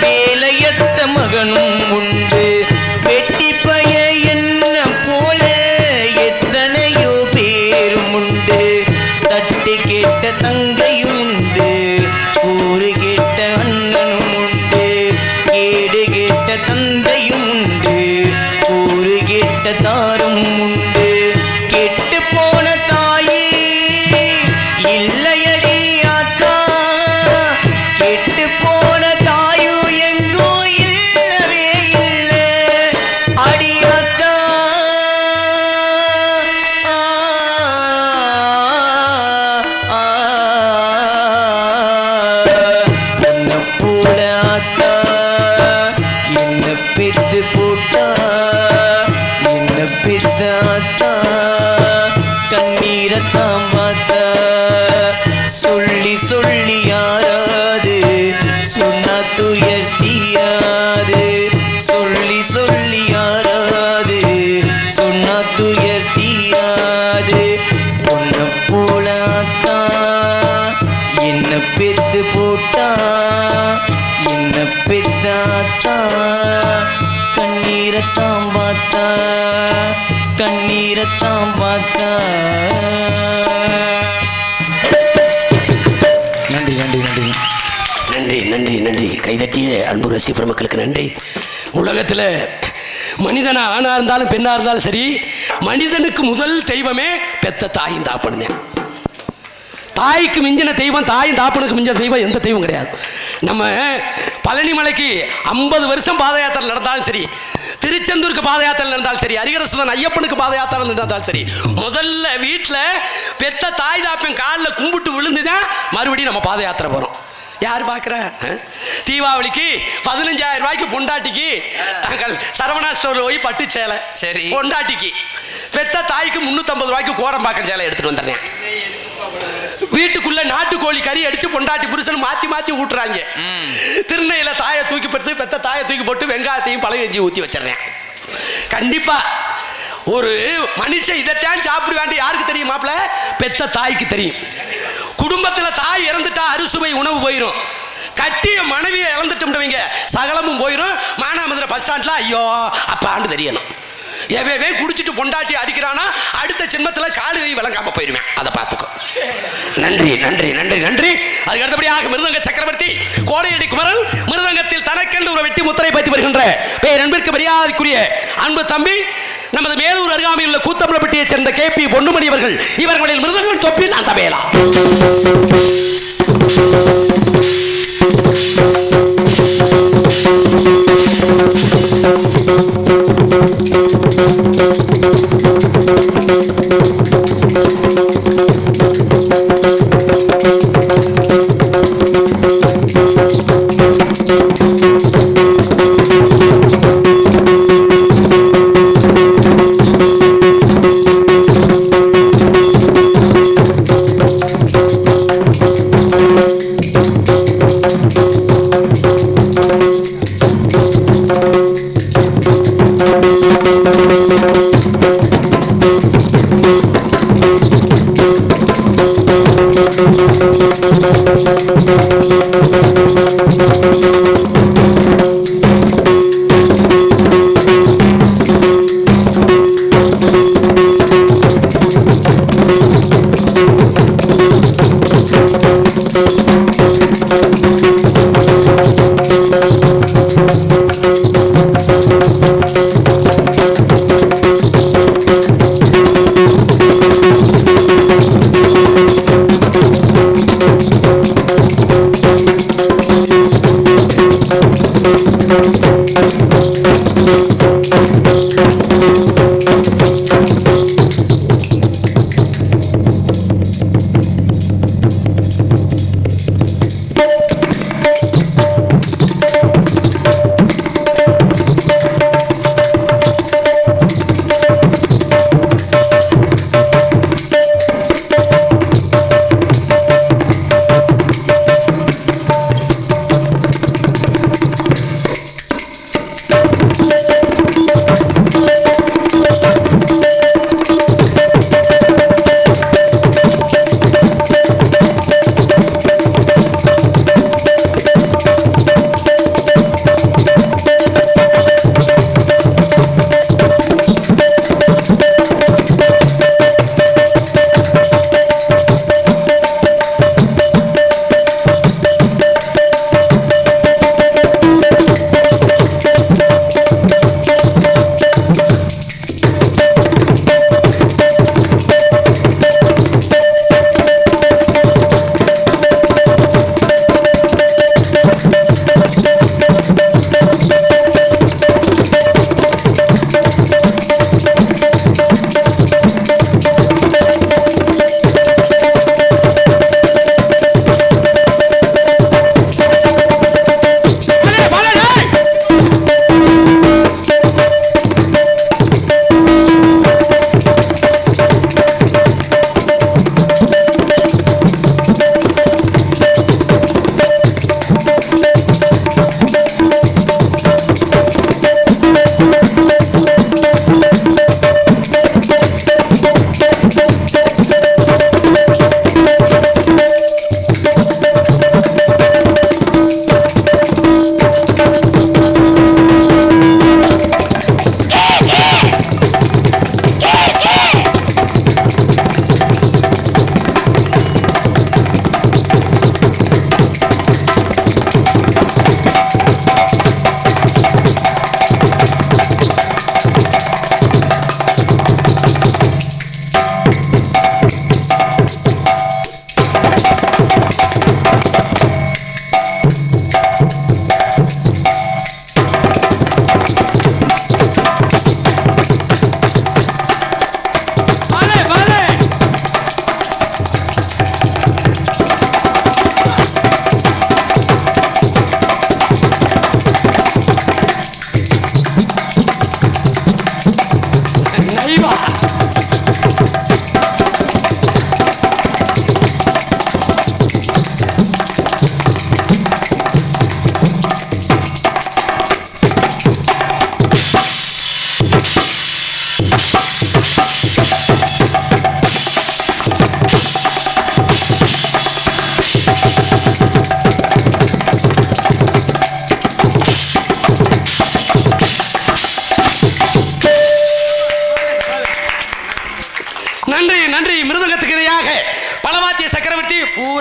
வேலையத்த மகனும் உண்டு வெட்டி பய என்ன போல எத்தனையோ பேரும் உண்டு தட்டு கேட்ட தங்கையும் உண்டு கூறு கேட்ட அண்ணனும் உண்டு கேடு கேட்ட தந்தையும் உண்டு கூறு கேட்ட தாரும் உண்டு கெட்டு போன தாயே இல்லையடி ஆத்தா கெட்டு போன தாயோ எங்கோ இல்லவே இல்லை அடியாத்தா பெத்து போட்டா என்ன பெத்தாத்தா கண்ணீரத்தான் பார்த்தா கண்ணீரத்தான் பார்த்தா. நன்றி நன்றி நன்றி நன்றி நன்றி நன்றி. கைதட்டிய அன்பு ரசிகர் பெருமக்களுக்கு நன்றி. உலகத்தில் மனிதனா ஆணா இருந்தாலும் பெண்ணா இருந்தாலும் சரி, மனிதனுக்கு முதல் தெய்வமே பெத்த தாயும் தாப்பனுங்க. தாய்க்கு மிஞ்சின தெய்வம், தாயும் தாப்பனுக்கு மிஞ்சின தெய்வம் எந்த தெய்வம் கிடையாது. நம்ம பழனி மலைக்கு 50 வருஷம் பாத யாத்திரை நடந்தாலும் சரி, திருச்செந்தூருக்கு பாத யாத்திரை நடந்தாலும் சரி, ஹரிஹரசுதன் ஐயப்பனுக்கு பாத யாத்திரை நடந்தாலும் சரி, முதல்ல வீட்டில் பெத்த தாய் தாப்பன் காலில் கும்பிட்டு விழுந்துதான் மறுபடியும் நம்ம பாத யாத்திரை போகிறோம். யார் பார்க்குற? தீபாவளிக்கு 15,000 ரூபாய்க்கு பொண்டாட்டிக்கு சரவணா ஸ்டோரில் போய் பட்டு சேலை, சரி, பொண்டாட்டிக்கு பெத்த தாய்க்கு 350 ரூபாய்க்கு கோடம்பாக்கம் சேலை எடுத்துட்டு வந்துடுறேன். வீட்டுக்குள்ள நாட்டுக்கோழி கறி அடிச்சு பொண்டாட்டி புருஷன் மாத்தி மாத்தி ஊட்டுறாங்க. திருநெல்வேலியில தாயை தூக்கி போட்டு பெத்த தாயை தூக்கி போட்டு வெங்காயத்தையும் பழைய எஞ்சி ஊற்றி வச்சிடறேன். கண்டிப்பா ஒரு மனுஷன் இதைத்தான் சாப்பிட வேண்டிய யாருக்கு தெரியும் மாப்பிள்ள? பெத்த தாய்க்கு தெரியும். குடும்பத்தில் தாய் இறந்துட்டா அறுசுவை உணவு போயிடும். கட்டிய மனைவியை இழந்துட்டோம்டுவீங்க, சகலமும் போயிடும். மானாமதுரை பஸ் ஸ்டாண்ட்ல ஐயோ அப்பான்னு தெரியணும். எவே குடிச்சிட்டு பொண்டாட்டி அடிக்கிறானா அடுத்த ஜென்மத்தில் காலு கை விளங்காம போயிருவேன். அதை பார்த்துக்கோ. நன்றி நன்றி நன்றி நன்றி. அதுக்கு அடுத்தபடியாக மிருதங்க சக்கரவர்த்தி கோடையடி குமரன் மிருதங்கத்தில் தனக்கென்று ஒரு வெட்டி முத்திரை பற்றி வருகின்ற பேரன்பிற்கு மரியாதைக்குரிய அன்பு தம்பி நமது மேலூர் அருகாமையில் உள்ள கூத்தம்பலப்பட்டியைச் சேர்ந்த KP பொன்னுமணி அவர்கள். இவர்களின் மிருதங்கள் தொப்பில் அந்த வேளா.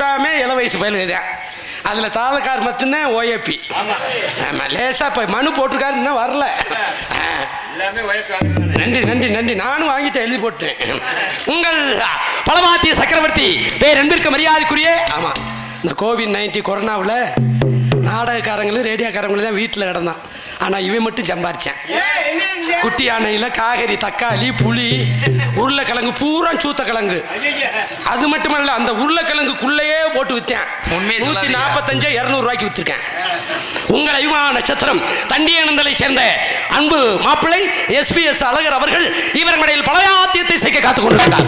பூராமே இள வயசு பயலுங்க தான். அதில் தாளக்கார் மட்டும்தான் ஓஏபி. ஆமாம், லேசாக இப்போ மனு போட்டிருக்காரு, இன்னும் வரல. நன்றி நன்றி நன்றி, நானும் வாங்கிட்டேன், எழுதி போட்டேன். உங்கள் பலமாத்திய சக்கரவர்த்தி பேர் அன்பிற்கு மரியாதைக்குரிய. ஆமாம், இந்த கோவிட்-19 கொரோனாவில் நாடகக்காரங்களும் ரேடியோக்காரங்களும் தான் வீட்டில் கிடந்தான். ஆனால் இவன் மட்டும் சம்பாரிச்சான். குட்டி யானையில் காய்கறி, தக்காளி, புளி, உருளைக்கிழங்கு பூரா சூத்தக்கிழங்கு. அது மட்டுமல்ல, அந்த உருளைக்கிழங்குக்குள்ளேயே போட்டு விற்றேன். 145 200 ரூபாய்க்கு விற்றுருக்கேன். உங்கள் அபிமான நட்சத்திரம் தண்டியனந்தலை சேர்ந்த அன்பு மாப்பிள்ளை SBS அழகர் அவர்கள் இவர் மடையில் பலயாத்தியத்தை செய்ய காத்துக் கொண்டிருக்கிறார்.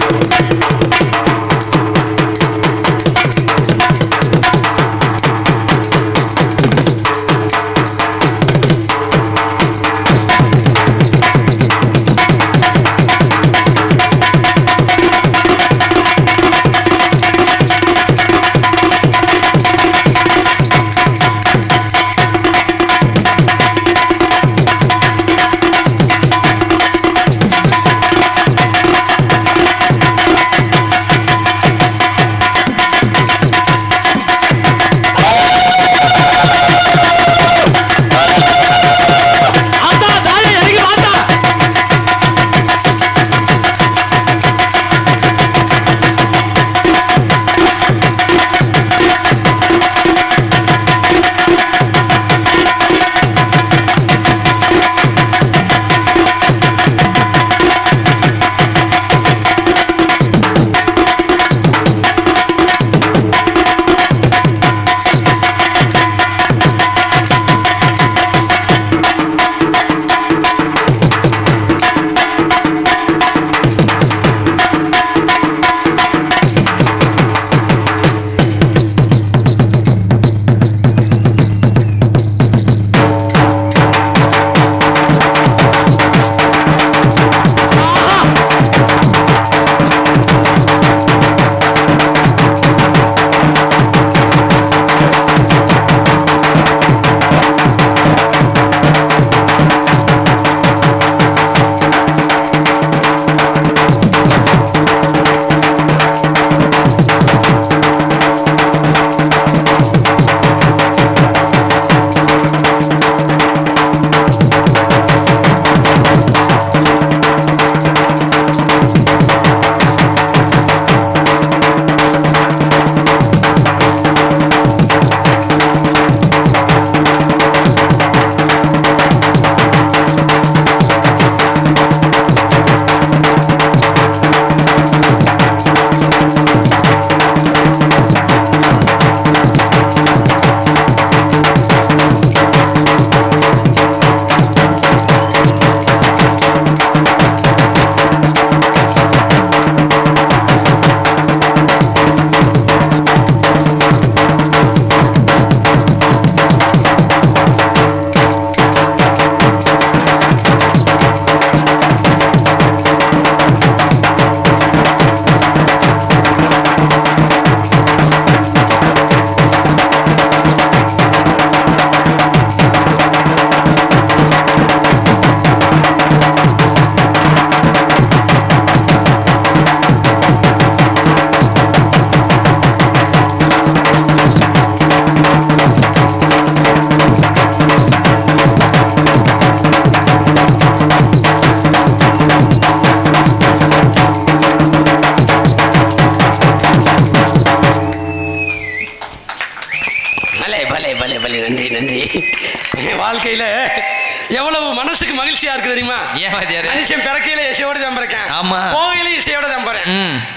வாழ்க்கையில எவ்வளவு மனசுக்கு மகிழ்ச்சியா இருக்கு தெரியுமா? ஏன் வாத்தியாரே? மனுஷன் பிறக்கையில இசையோட தம்பறேன், ஆமா, போகையில இசையோட தம்பறேன்.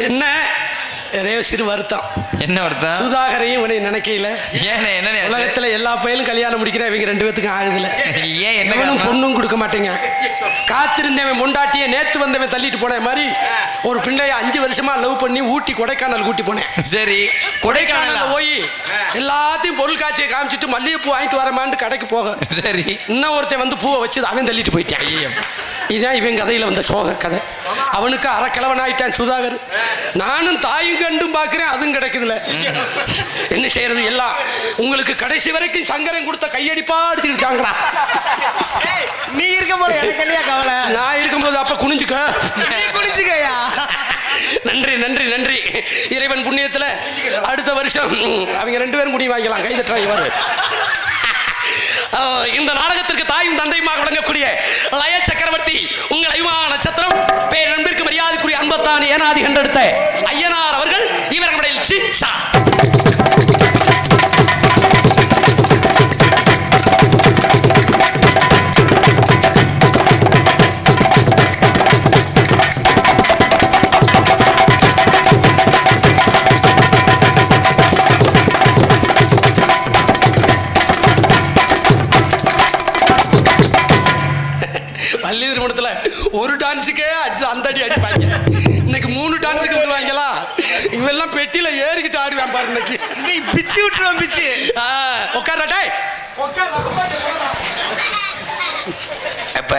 என்ன ஒரே சிறு வருத்தம். என்ன வருத்தம்? சுதாகரையும் உன்னை நினைக்கல. ஏன் என்ன உலகத்துல எல்லா பையலும் கல்யாணம் முடிக்கிற இவங்க 2 பேத்துக்கும் ஆகுதுல. ஏன் என்ன பொண்ணும் கொடுக்க மாட்டேங்க. காத்திருந்தவன் முண்டாட்டிய நேத்து வந்தவன் தள்ளிட்டு போன மாதிரி ஒரு பிள்ளைய 5 வருஷமா லவ் பண்ணி ஊட்டி கொடைக்கானல் கூட்டி போனேன். சரி, கொடைக்கானல் போய் எல்லாத்தையும் பொருள் காட்சியை காமிச்சிட்டு மல்லிகைப்பூ வாங்கிட்டு வரமான்னு கடைக்கு போக, சரி, இன்னும் ஒருத்தன் வந்து பூவை வச்சு அவன் தள்ளிட்டு போயிட்டான். இதான் இவன் கதையில வந்த சோக கதை. அவனுக்கு அறக்கிழவன் ஆயிட்டான் சுதாகர். நானும் தாயும் கண்டும் பார்க்கிறேன், அதுவும் கிடைக்குதுல. என்ன செய்யறது? எல்லாம் உங்களுக்கு கடைசி வரைக்கும் சங்கரன் கொடுத்த கையடிப்பா அடிச்சுக்கிட்டாங்களா? நீ இருக்கும் போது எனக்கு இல்லையா கவலை? நான் இருக்கும்போது அப்ப குனிஞ்சுக்க குனிஞ்சுக்கயா. நன்றி நன்றி நன்றி. இறைவன் புண்ணியத்தில் அடுத்த வருஷம் அவங்க 2 பேரும் முடி வாங்கிக்கலாம். கைதட்டாங்க. இந்த நாடகத்திற்கு தாயும் தந்தையுமாக விளங்கக்கூடிய லய சக்கரவர்த்தி உங்கள் அபிமான நட்சத்திரம் பேர் நண்பிற்கு மரியாதைக்குரிய அன்பத்தான் ஏனாதி கண்டெடுத்த ஐயனார் அவர்கள் இவர்களில் சின்சா. பள்ளி திருமணத்தில் ஒரு டான்ஸுக்கே அந்த அடி அடிப்பாங்க. இன்னைக்கு 3 டான்ஸுக்கு விடுவாங்களா? இவெல்லாம் பெட்டியில ஏறிக்கிட்டு ஆடுவேன் பாரு. இன்னைக்கு நீ பிச்சு விட்டுருவோம் பிச்சு. உட்கார்றாட்டே. இப்ப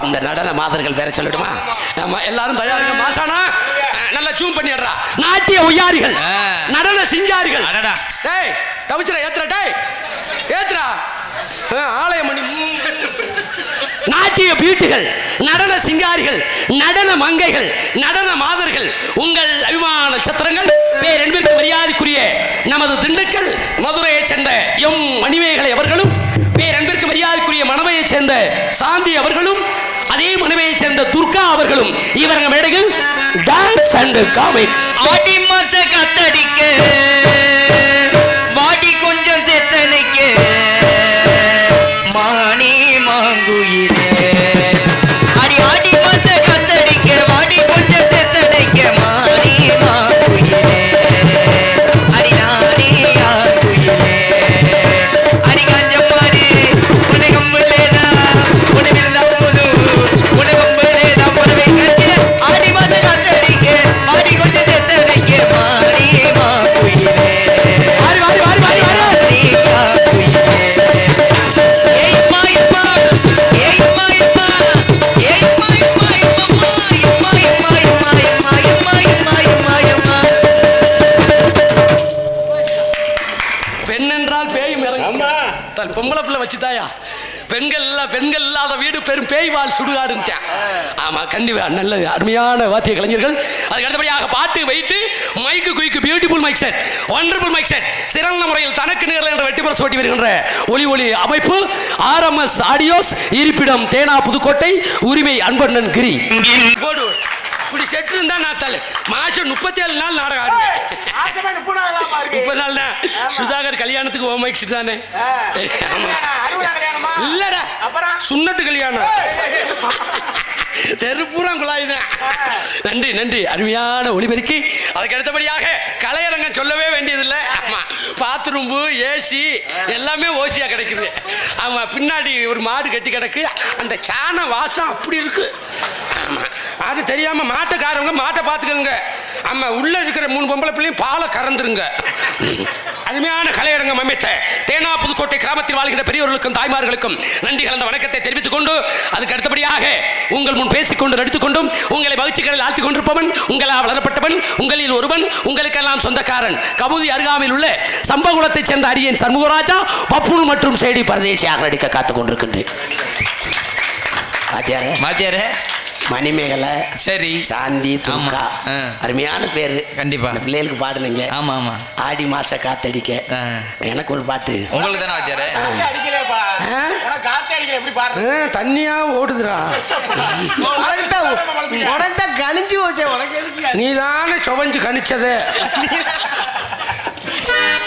அந்த நடன மாதர்கள் வேற சொல்லட்டுமா? நம்ம எல்லாரும் தயாரிங்க. மாசானா நல்லா ஜூம் பண்ணிடுறா. நாட்டிய ஒய்யாரிகள், நடன சிங்காரிகள். டேய் கவிச்சரா ஏத்துறா. டேய் ஏத்துறா. ஆலயமணி நாட்டிய பீட்டுகள், நடன சிங்காரிகள், நடன மங்கைகள், நடன மாதர்கள், உங்கள் அபிமான நட்சத்திரங்கள் பேர் என்பதற்கு மரியாதைக்குரிய நமது திண்டுக்கல் மதுரையை சேர்ந்த எம் மணிமேகலை அவர்களும், பேர் என்பதற்கு மரியாதைக்குரிய மணவையை சேர்ந்த சாந்தி அவர்களும், அதே மணவையை சேர்ந்த துர்கா அவர்களும் இவர்கள் மேடையில் டான்ஸ் அண்ட் காமிக். ஆடி மாச காத்தடிக்க வாடி கொஞ்சம் செத்தனைக்க மானி மாங்குயிலே. அடி ஆடி மாச காத்தடிக்க வாடி கொஞ்சம் செத்தனைக்க மானி மாங்குயிலே. அடி நானே ஆங்குயிலே. அடி காஞ்ச பாரு உனகம்புலேதா உனவிருந்தா போது உனகம்புலேதா உனவை கட்டிய. ஆடி மாச காத்தடிக்க வாடி கொஞ்சம் செத்தனைக்க மானி மாங்குயிலே. வாரி வாரி வாரி வாரி வாரி. பெண் என்றால் பேயும் இறங்கும். பொம்பளை பிள்ளை வச்சுதாயா? பெண்கள் இல்லாத வீடு பெரும் பேய்வால் சுடுகாடுன்ட்டான். ஆமா கண்டிப்பா நல்லது. அருமையான வாத்திய கலைஞர்கள். அதுக்கு அடுத்தபடியாக பாட்டு வைத்து mic quick beautiful mic set, wonderful mic set, சிறந்த முறையில் தனக்கு நேரில் என்ற வெற்றி பெற ஓட்டி வருகின்ற ஒளி அமைப்பு RMS ஆடியோஸ், இருப்பிடம் தேனா புதுக்கோட்டை, உரிமை அன்பண்ணன் கிரி. போடு இப்படி செட் இருந்தா நான் தலை மாசம் 37 நாள் நாடகம் ஆடுவேன். 30 நாள் தான். சுதாகர் கல்யாணத்துக்கு ஓமைச்சு தானே? இல்லடா சுண்ணத்து கல்யாணம். தெருப்புறம் குழாய்தான். நன்றி நன்றி. அருமையான ஒளிபெருக்கி. அதுக்கு அடுத்தபடியாக கலையரங்கம் சொல்லவே வேண்டியதில்லை. ஆமா பாத்ரூம்பு ஏசி எல்லாமே ஓசியா கிடைக்குது. ஆமா பின்னாடி ஒரு மாடு கட்டி கிடக்கு. அந்த சாண வாசம் அப்படி இருக்கு. ஆமா அது தெரியாம மாட்டுக்காரவங்க மாட்டை பார்த்துக்கோங்க. ஆமா உள்ள இருக்கிற 3 பொம்பளை பிள்ளையும் பாலை கறந்துருங்க. அருமையான கலையரங்கம் அமைத்த தேனா புதுக்கோட்டை கிராமத்தில் வாழ்கின்ற பெரியவர்களுக்கும் தாய்மார்களுக்கும் நன்றி கலந்த வணக்கத்தை தெரிவித்துக் கொண்டு, அதுக்கு அடுத்தபடியாக உங்கள் முன் பேசிக்கொண்டு நடித்துக்கொண்டும் உங்களை மகிழ்ச்சிகளில் ஆழ்த்திக் கொண்டிருப்பவன், உங்களால் வளரப்பட்டவன், உங்களில் ஒருவன், உங்களுக்கெல்லாம் சொந்தக்காரன், கமுதி அருகாமையில் உள்ள சம்பகுளத்தைச் சேர்ந்த அடியேன் சண்முகராஜா பப்புன் மற்றும் சேடி பரதேசியாக நடிக்க காத்துக் கொண்டிருக்கின்றேன். மாத்தியாரே மணிமேகலை, சரி, சாந்தி, துர்கா. அருமையான பேரு. கண்டிப்பா பிள்ளைகளுக்கு பாடுனீங்க. ஆமா ஆமா. ஆடி மாச காத்தடிக்க எனக்கு ஒரு பாட்டு. உங்களுக்கு தானே வாத்தியாரே? தண்ணியா ஓடுதுரா. கணிஞ்சு போச்சே உனக்கு எதுக்கு? நீ தானே சுவஞ்சு கணிச்சது.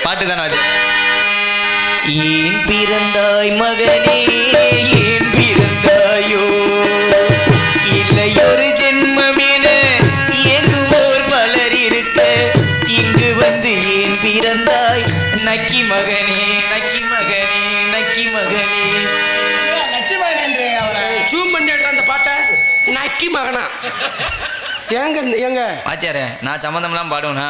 பாட்டு தானே? ஏன் பிறந்தாய் மகனே ஏன் பிறந்தாயோ இல்லையொரு ஜென்மமென எங்குவோர் பலர் இருக்க இங்கு வந்து ஏன் பிறந்தாய் நக்கி மகனே நக்கி மகனே நக்கி மகனே. ஜூம் பண்ணி அந்த பாட்டை நக்கி மகனா ஏங்க எங்க வாத்தியாரே நான் சம்மந்தம்லாம் பாடுவேனா?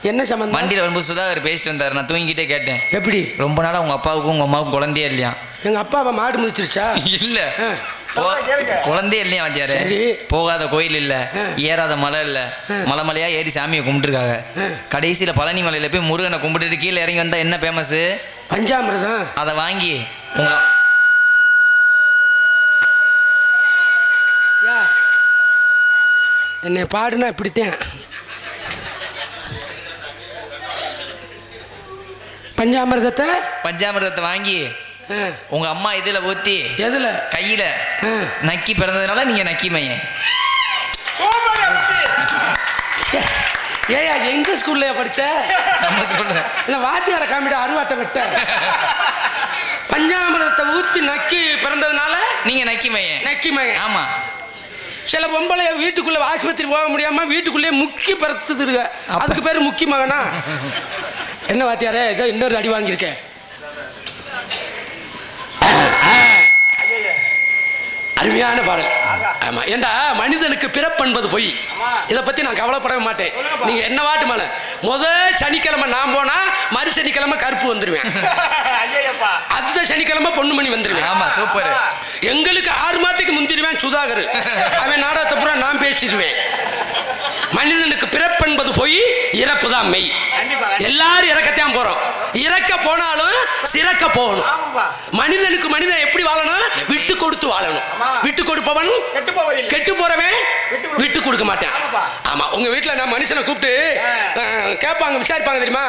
என்ன சம்பந்தம்? வண்டியில் வரும்போது சுதாகர் பேசிட்டு வந்தார். நான் தூங்கிட்டே கேட்டேன். எப்படி? ரொம்ப நாளாக உங்கள் அப்பாவுக்கும் உங்கள் அம்மாவுக்கும் குழந்தையே இல்லையா? எங்க அப்பாவை மாடு முடிச்சிருச்சா? இல்லை குழந்தையே இல்லையா வாத்தியாரே? போகாத கோயில் இல்லை, ஏறாத மலை இல்லை, மலை மலையா ஏறி சாமியை கும்பிட்டுருக்காங்க. கடைசியில் பழனி மலையில் போய் முருகனை கும்பிட்டுட்டு கீழே இறங்கி வந்தால் என்ன ஃபேமஸு? பஞ்சாமிரதம். அதை வாங்கி உங்க என்னை பாடுனா இப்படித்தான். பஞ்சாமிர்தத்தை வாங்கி உங்க அம்மா இதுல ஊத்தி எதுல கையில நக்கி பிறந்ததுனால நீங்க நக்கி மையன். ஏயா எங்க ஸ்கூல்ல படிச்ச? நம்ம ஸ்கூல்ல இல்ல வாத்தியார காமிட அருவாட்டை விட்ட. பஞ்சாமிரதத்தை ஊத்தி நக்கி பிறந்ததுனால நீங்க நக்கி மையன். ஆமா. சில பொம்பளைய வீட்டுக்குள்ள ஆஸ்பத்திரி போக முடியாம வீட்டுக்குள்ளே முக்கி பிறத்துதுங்க. அதுக்கு பேரு முக்கி மகனா? என்ன வாத்தியாரே ஏதோ இன்னொரு அடி வாங்கியிருக்கேன். அருமையான பாடல். ஆமா. ஏண்டா மனிதனுக்கு பிறப்பென்பது பொய். இதை பத்தி நான் கவலைப்படவே மாட்டேன். நீங்க என்ன வாட்டு மேல முதல் சனிக்கிழமை நான் போனா மறு சனிக்கிழமை கருப்பு வந்துருவேன். அடுத்த சனிக்கிழமை பொண்ணுமணி வந்துருவேன். ஆமா சூப்பர். எங்களுக்கு 6 மாதத்துக்கு முந்திருவேன் சுதாகர். அவன் நாடகத்தை பூரா நான் பேசிடுவேன். மனிதனுக்கு பிறப்பென்பது பொய், இறப்பு தான் மெய். எல்லாரும் இறக்கத்தான் போறோம். இறக்க போனாலும் சிறக்க போகணும். மனிதனுக்கு மனிதன் எப்படி வாழணும்? விட்டு கொடுத்து வாழணும். விட்டு கொடுப்பவன் கெட்டு போறவன் விட்டு கொடுக்க மாட்டேன். ஆமா. உங்க வீட்டுல நான் மனுஷனை கூப்பிட்டு கேட்பாங்க, விசாரிப்பாங்க தெரியுமா?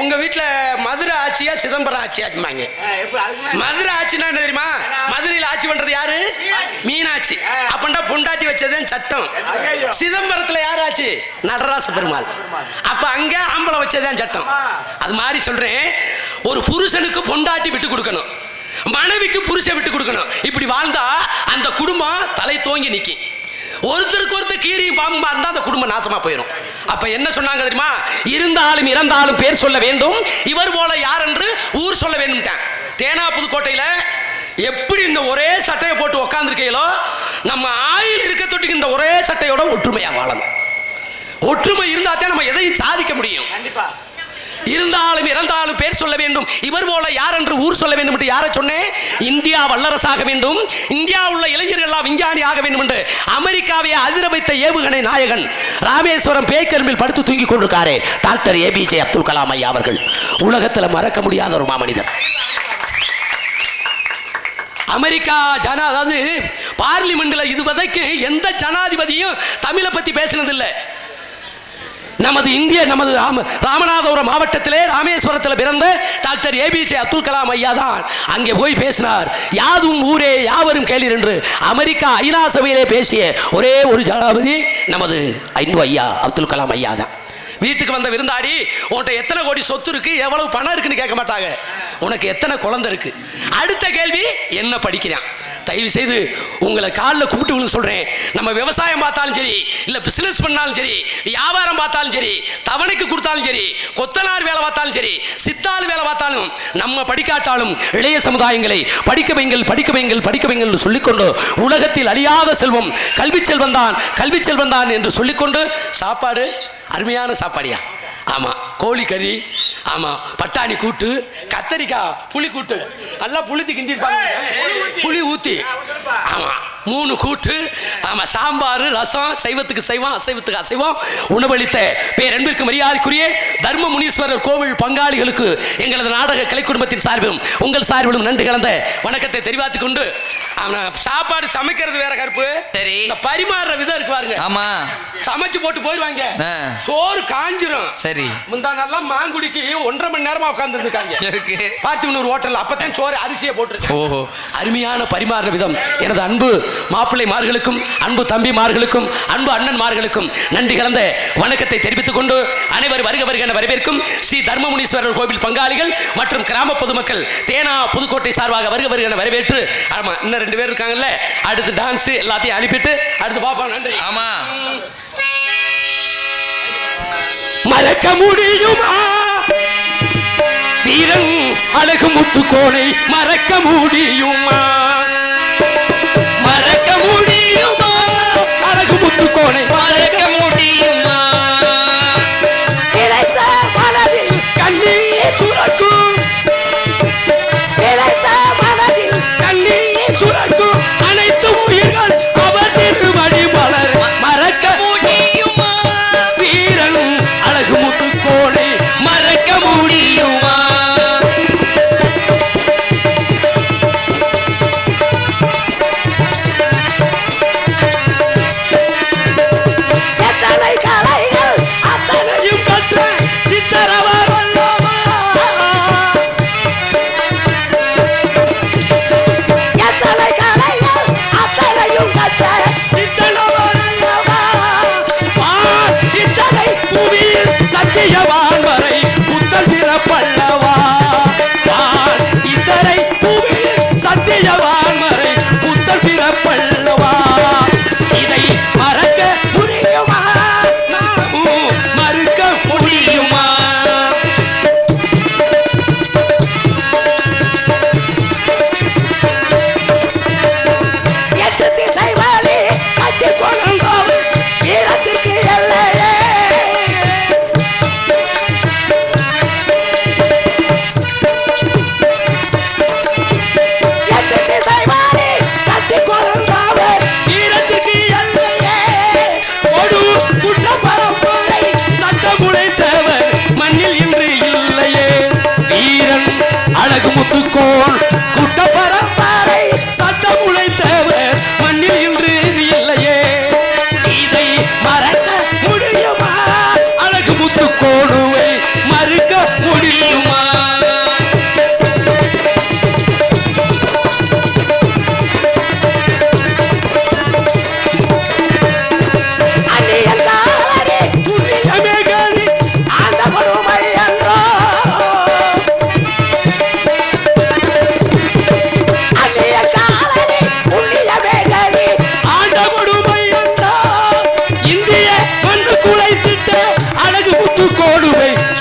உங்க வீட்டுல மதுரை ஆட்சியா சிதம்பரம் ஆட்சியா? மதுரை ஆட்சினா என்ன தெரியுமா? மதுரையில் ஆட்சி பண்றது யாரு? மீனாட்சி. அப்பண்டா பொண்டாட்டி வச்சதே சட்டம். சிதம்பரத்துல யாரு ஆட்சி? நடராச பெருமாள். அப்ப அங்க ஆம்பளை வச்சதான் சட்டம். அது மாதிரி சொல்றேன், ஒரு புருஷனுக்கு பொண்டாட்டி விட்டு கொடுக்கணும், மனைவிக்கு புருஷன் விட்டு கொடுக்கணும். இப்படி வாழ்ந்தா அந்த குடும்பம் தலை தோங்கி நிக்கும். ஒருத்தருக்கு ஒருத்தர் கீரியும் பாம்புமா இருந்தா அந்த குடும்பம் நாசமா போயிடும். அப்ப என்ன சொன்னாங்க தெரியுமா? இருந்தாலும் இறந்தாலும் பேர் சொல்ல வேண்டும், இவர் போல யார் என்று ஊர் சொல்ல வேண்டும். தேனா புதுக்கோட்டையில எப்படி இந்த ஒரே சட்டையை போட்டு உக்காந்துருக்கீங்களோ, நம்ம ஆயில் இருக்க தொட்டுக்கு இந்த ஒரே சட்டையோட ஒற்றுமையா வாழணும். ஒற்றுமை இருந்தாத்தான் நம்ம எதையும் சாதிக்க முடியும். இருந்தாலும் இறந்தாலும் பேர் சொல்ல வேண்டும், இவர் போல யார் என்று ஊர் சொல்ல வேண்டும் என்று யாரை சொன்னேன்? இந்தியா வல்லரசாக வேண்டும், இந்தியா உள்ள இளைஞர்கள் எல்லாம் விஞ்ஞானி ஆக வேண்டும் என்று அமெரிக்காவை அதிர வைத்த ஏவுகணை நாயகன் ராமேஸ்வரம் பேய்க்கரும்பில் படுத்து தூங்கி கொண்டிருக்காரே டாக்டர் APJ அப்துல் கலாம் ஐயா அவர்கள். உலகத்தில் மறக்க முடியாத ஒரு மாமனிதர். அமெரிக்கா அதாவது பார்லிமெண்ட்ல இதுவரைக்கும் எந்த ஜனாதிபதியும் தமிழை பத்தி பேசினதில்லை. நமது ராமநாதபுரம் மாவட்டத்திலே ராமேஸ்வரத்தில் பிறந்த டாக்டர் APJ அப்துல் கலாம் ஐயா தான் அங்கே போய் பேசினார். யாதும் ஊரே யாவரும் கேளீர் என்று அமெரிக்கா ஐநா சபையிலே பேசிய ஒரே ஒரு ஜனாதிபதி நமது ஐயா அப்துல் கலாம் ஐயா தான். வீட்டுக்கு வந்த விருந்தாடி, உன்கிட்ட எத்தனை கோடி சொத்து இருக்கு, எவ்வளவு பணம் இருக்குன்னு கேட்க மாட்டாங்க. உனக்கு எத்தனை குழந்தை இருக்கு. அடுத்த கேள்வி என்ன படிக்கிறான். தயவு செய்து உங்களை காலில் கும்பிட்டு சொல்றேன், நம்ம விவசாயம் பார்த்தாலும் சரி, இல்ல பிசினஸ் பண்ணாலும் சரி, வியாபாரம் பார்த்தாலும் சரி, தவணைக்கு கொடுத்தாலும் சரி, கொத்தனார் வேலை பார்த்தாலும் சரி, சித்தாள் வேலை பார்த்தாலும், நம்ம படிக்காட்டாலும் இளைய சமுதாயங்களை படிக்க வைங்கள் படிக்க வைங்கள் படிக்க வைங்கள் சொல்லிக்கொண்டு உலகத்தில் அழியாத செல்வம் கல்வி செல்வம் தான் என்று சொல்லிக்கொண்டு சாப்பாடு அருமையான சாப்பாடியா. ஆமா. கோழி கறி, ஆமா, பட்டாணி கூட்டு, கத்தரிக்காய் புளி கூட்டு, நல்லா புளித்து கிண்டிருப்பாங்க, புளி ஊத்தி, ஆமா 3 கூட்டு, ஆமா, சாம்பார், ரசம், சைவத்துக்கு சைவம், அசைவத்துக்கு அசைவம் உணவளித்த பேரன்பிற்கு மரியாதைக்குரிய தர்ம முனீஸ்வரர் கோவில் பங்காளிகளுக்கு எங்களது நாடக கலை குடும்பத்தின் சார்பிலும் உங்கள் சார்பிலும் நன்றி கலந்த வணக்கத்தை தெரிவித்துக் கொண்டு, சாப்பாடு சமைக்கிறது வேற கருப்பு, சரி, இந்த பரிமாறுற விதம் இருக்கு பாருங்க. ஆமா, சமைச்சு போட்டு போயிடுவாங்க, சோறு காஞ்சிரும். சரி, முந்தா நல்லா மாங்குடிக்கு 1.5 மணி நேரமா உட்கார்ந்து இருக்காங்க. பார்த்து ஹோட்டல் அப்பதான் சோறு அரிசியை போட்டு. ஓஹோ, அருமையான பரிமாறுற விதம். எனது அன்பு மாப்பிள்ளைமார்களுக்கும் அன்பு தம்பிமார்களுக்கும் அன்பு அண்ணன்மார்களுக்கும் நன்றி கலந்த வணக்கத்தை தெரிவித்துக் கொண்டு அனைவர் வருக வருக என வரவேற்கும் ஸ்ரீ தர்மமுனீஸ்வரர் கோவில் பங்காளிகள் மற்றும் கிராம பொதுமக்கள் தேனா புதுக்கோட்டை சார்பாக வருக வருக என வரவேற்று, ஆமா, இன்னும் 2 பேர் இருக்காங்கல்ல, அடுத்து டான்ஸ் எல்லாத்தையும் அனுப்பிட்டு அடுத்து பாப்போம். நன்றி. ஆமா, மறக்க முடியுமா வீரன் அழகு முத்துக்கோனை, மறக்க முடியுமா, மறக்க முடியுமா அழகு முத்துக்கோனை, மறக்க முடியுமா, இளைத்த மனதில் கண்ணீர் சுரக்கும், இளைத்த மனதில் கண்ணீர் சுரக்கும், அனைத்து உயிர்கள் அவர் திருவடி மலர், மறக்க முடியுமா வீரன் அழகு முத்துக்கோனை, மறக்க முடியுமா. பிறப்பல்லவா இத்தனை பூமியில் சத்தியவான் மறை புத்தர் பிறப்பல்லவா இதை மறக்க முடியுமா மறுக்க முடியுமா எட்டு திசை வாழி கட்டி கொண்டோம் வீரத்திற்கு எல்லையே எட்டு திசை வாழி கட்டி கொண்டோம் வீரத்திற்கு எல்லையே ஒரு குற்ற பரம்பரை சட்டம் உழைத்தவர் மண்ணில் இன்று இல்லையே வீரன் அழகு முத்துக்கோள் குட்ட பரம்பரை சட்டம் உழைத்தவர் மண்ணில் இன்று இல்லையே இதை மறக்க முடியுமா அழகு முத்துக்கோடுவை மறுக்க முடியுமா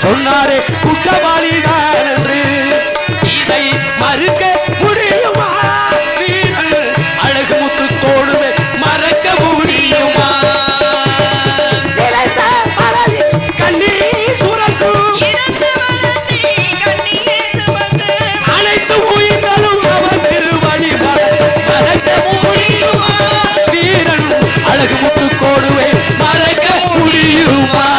சொன்னாரே குற்றவாளிதான் என்று இதை மறுக்க முடியுமா வீரன் அழகு முத்து தோடுவை மறக்க முடியுமா கண்ணீர் சுரக்கும் அனைத்து உயிர்களும் அவர் திருவடி மறக்க முடியுமா வீரன் அழகு முத்து கோடுவை மறக்க முடியுமா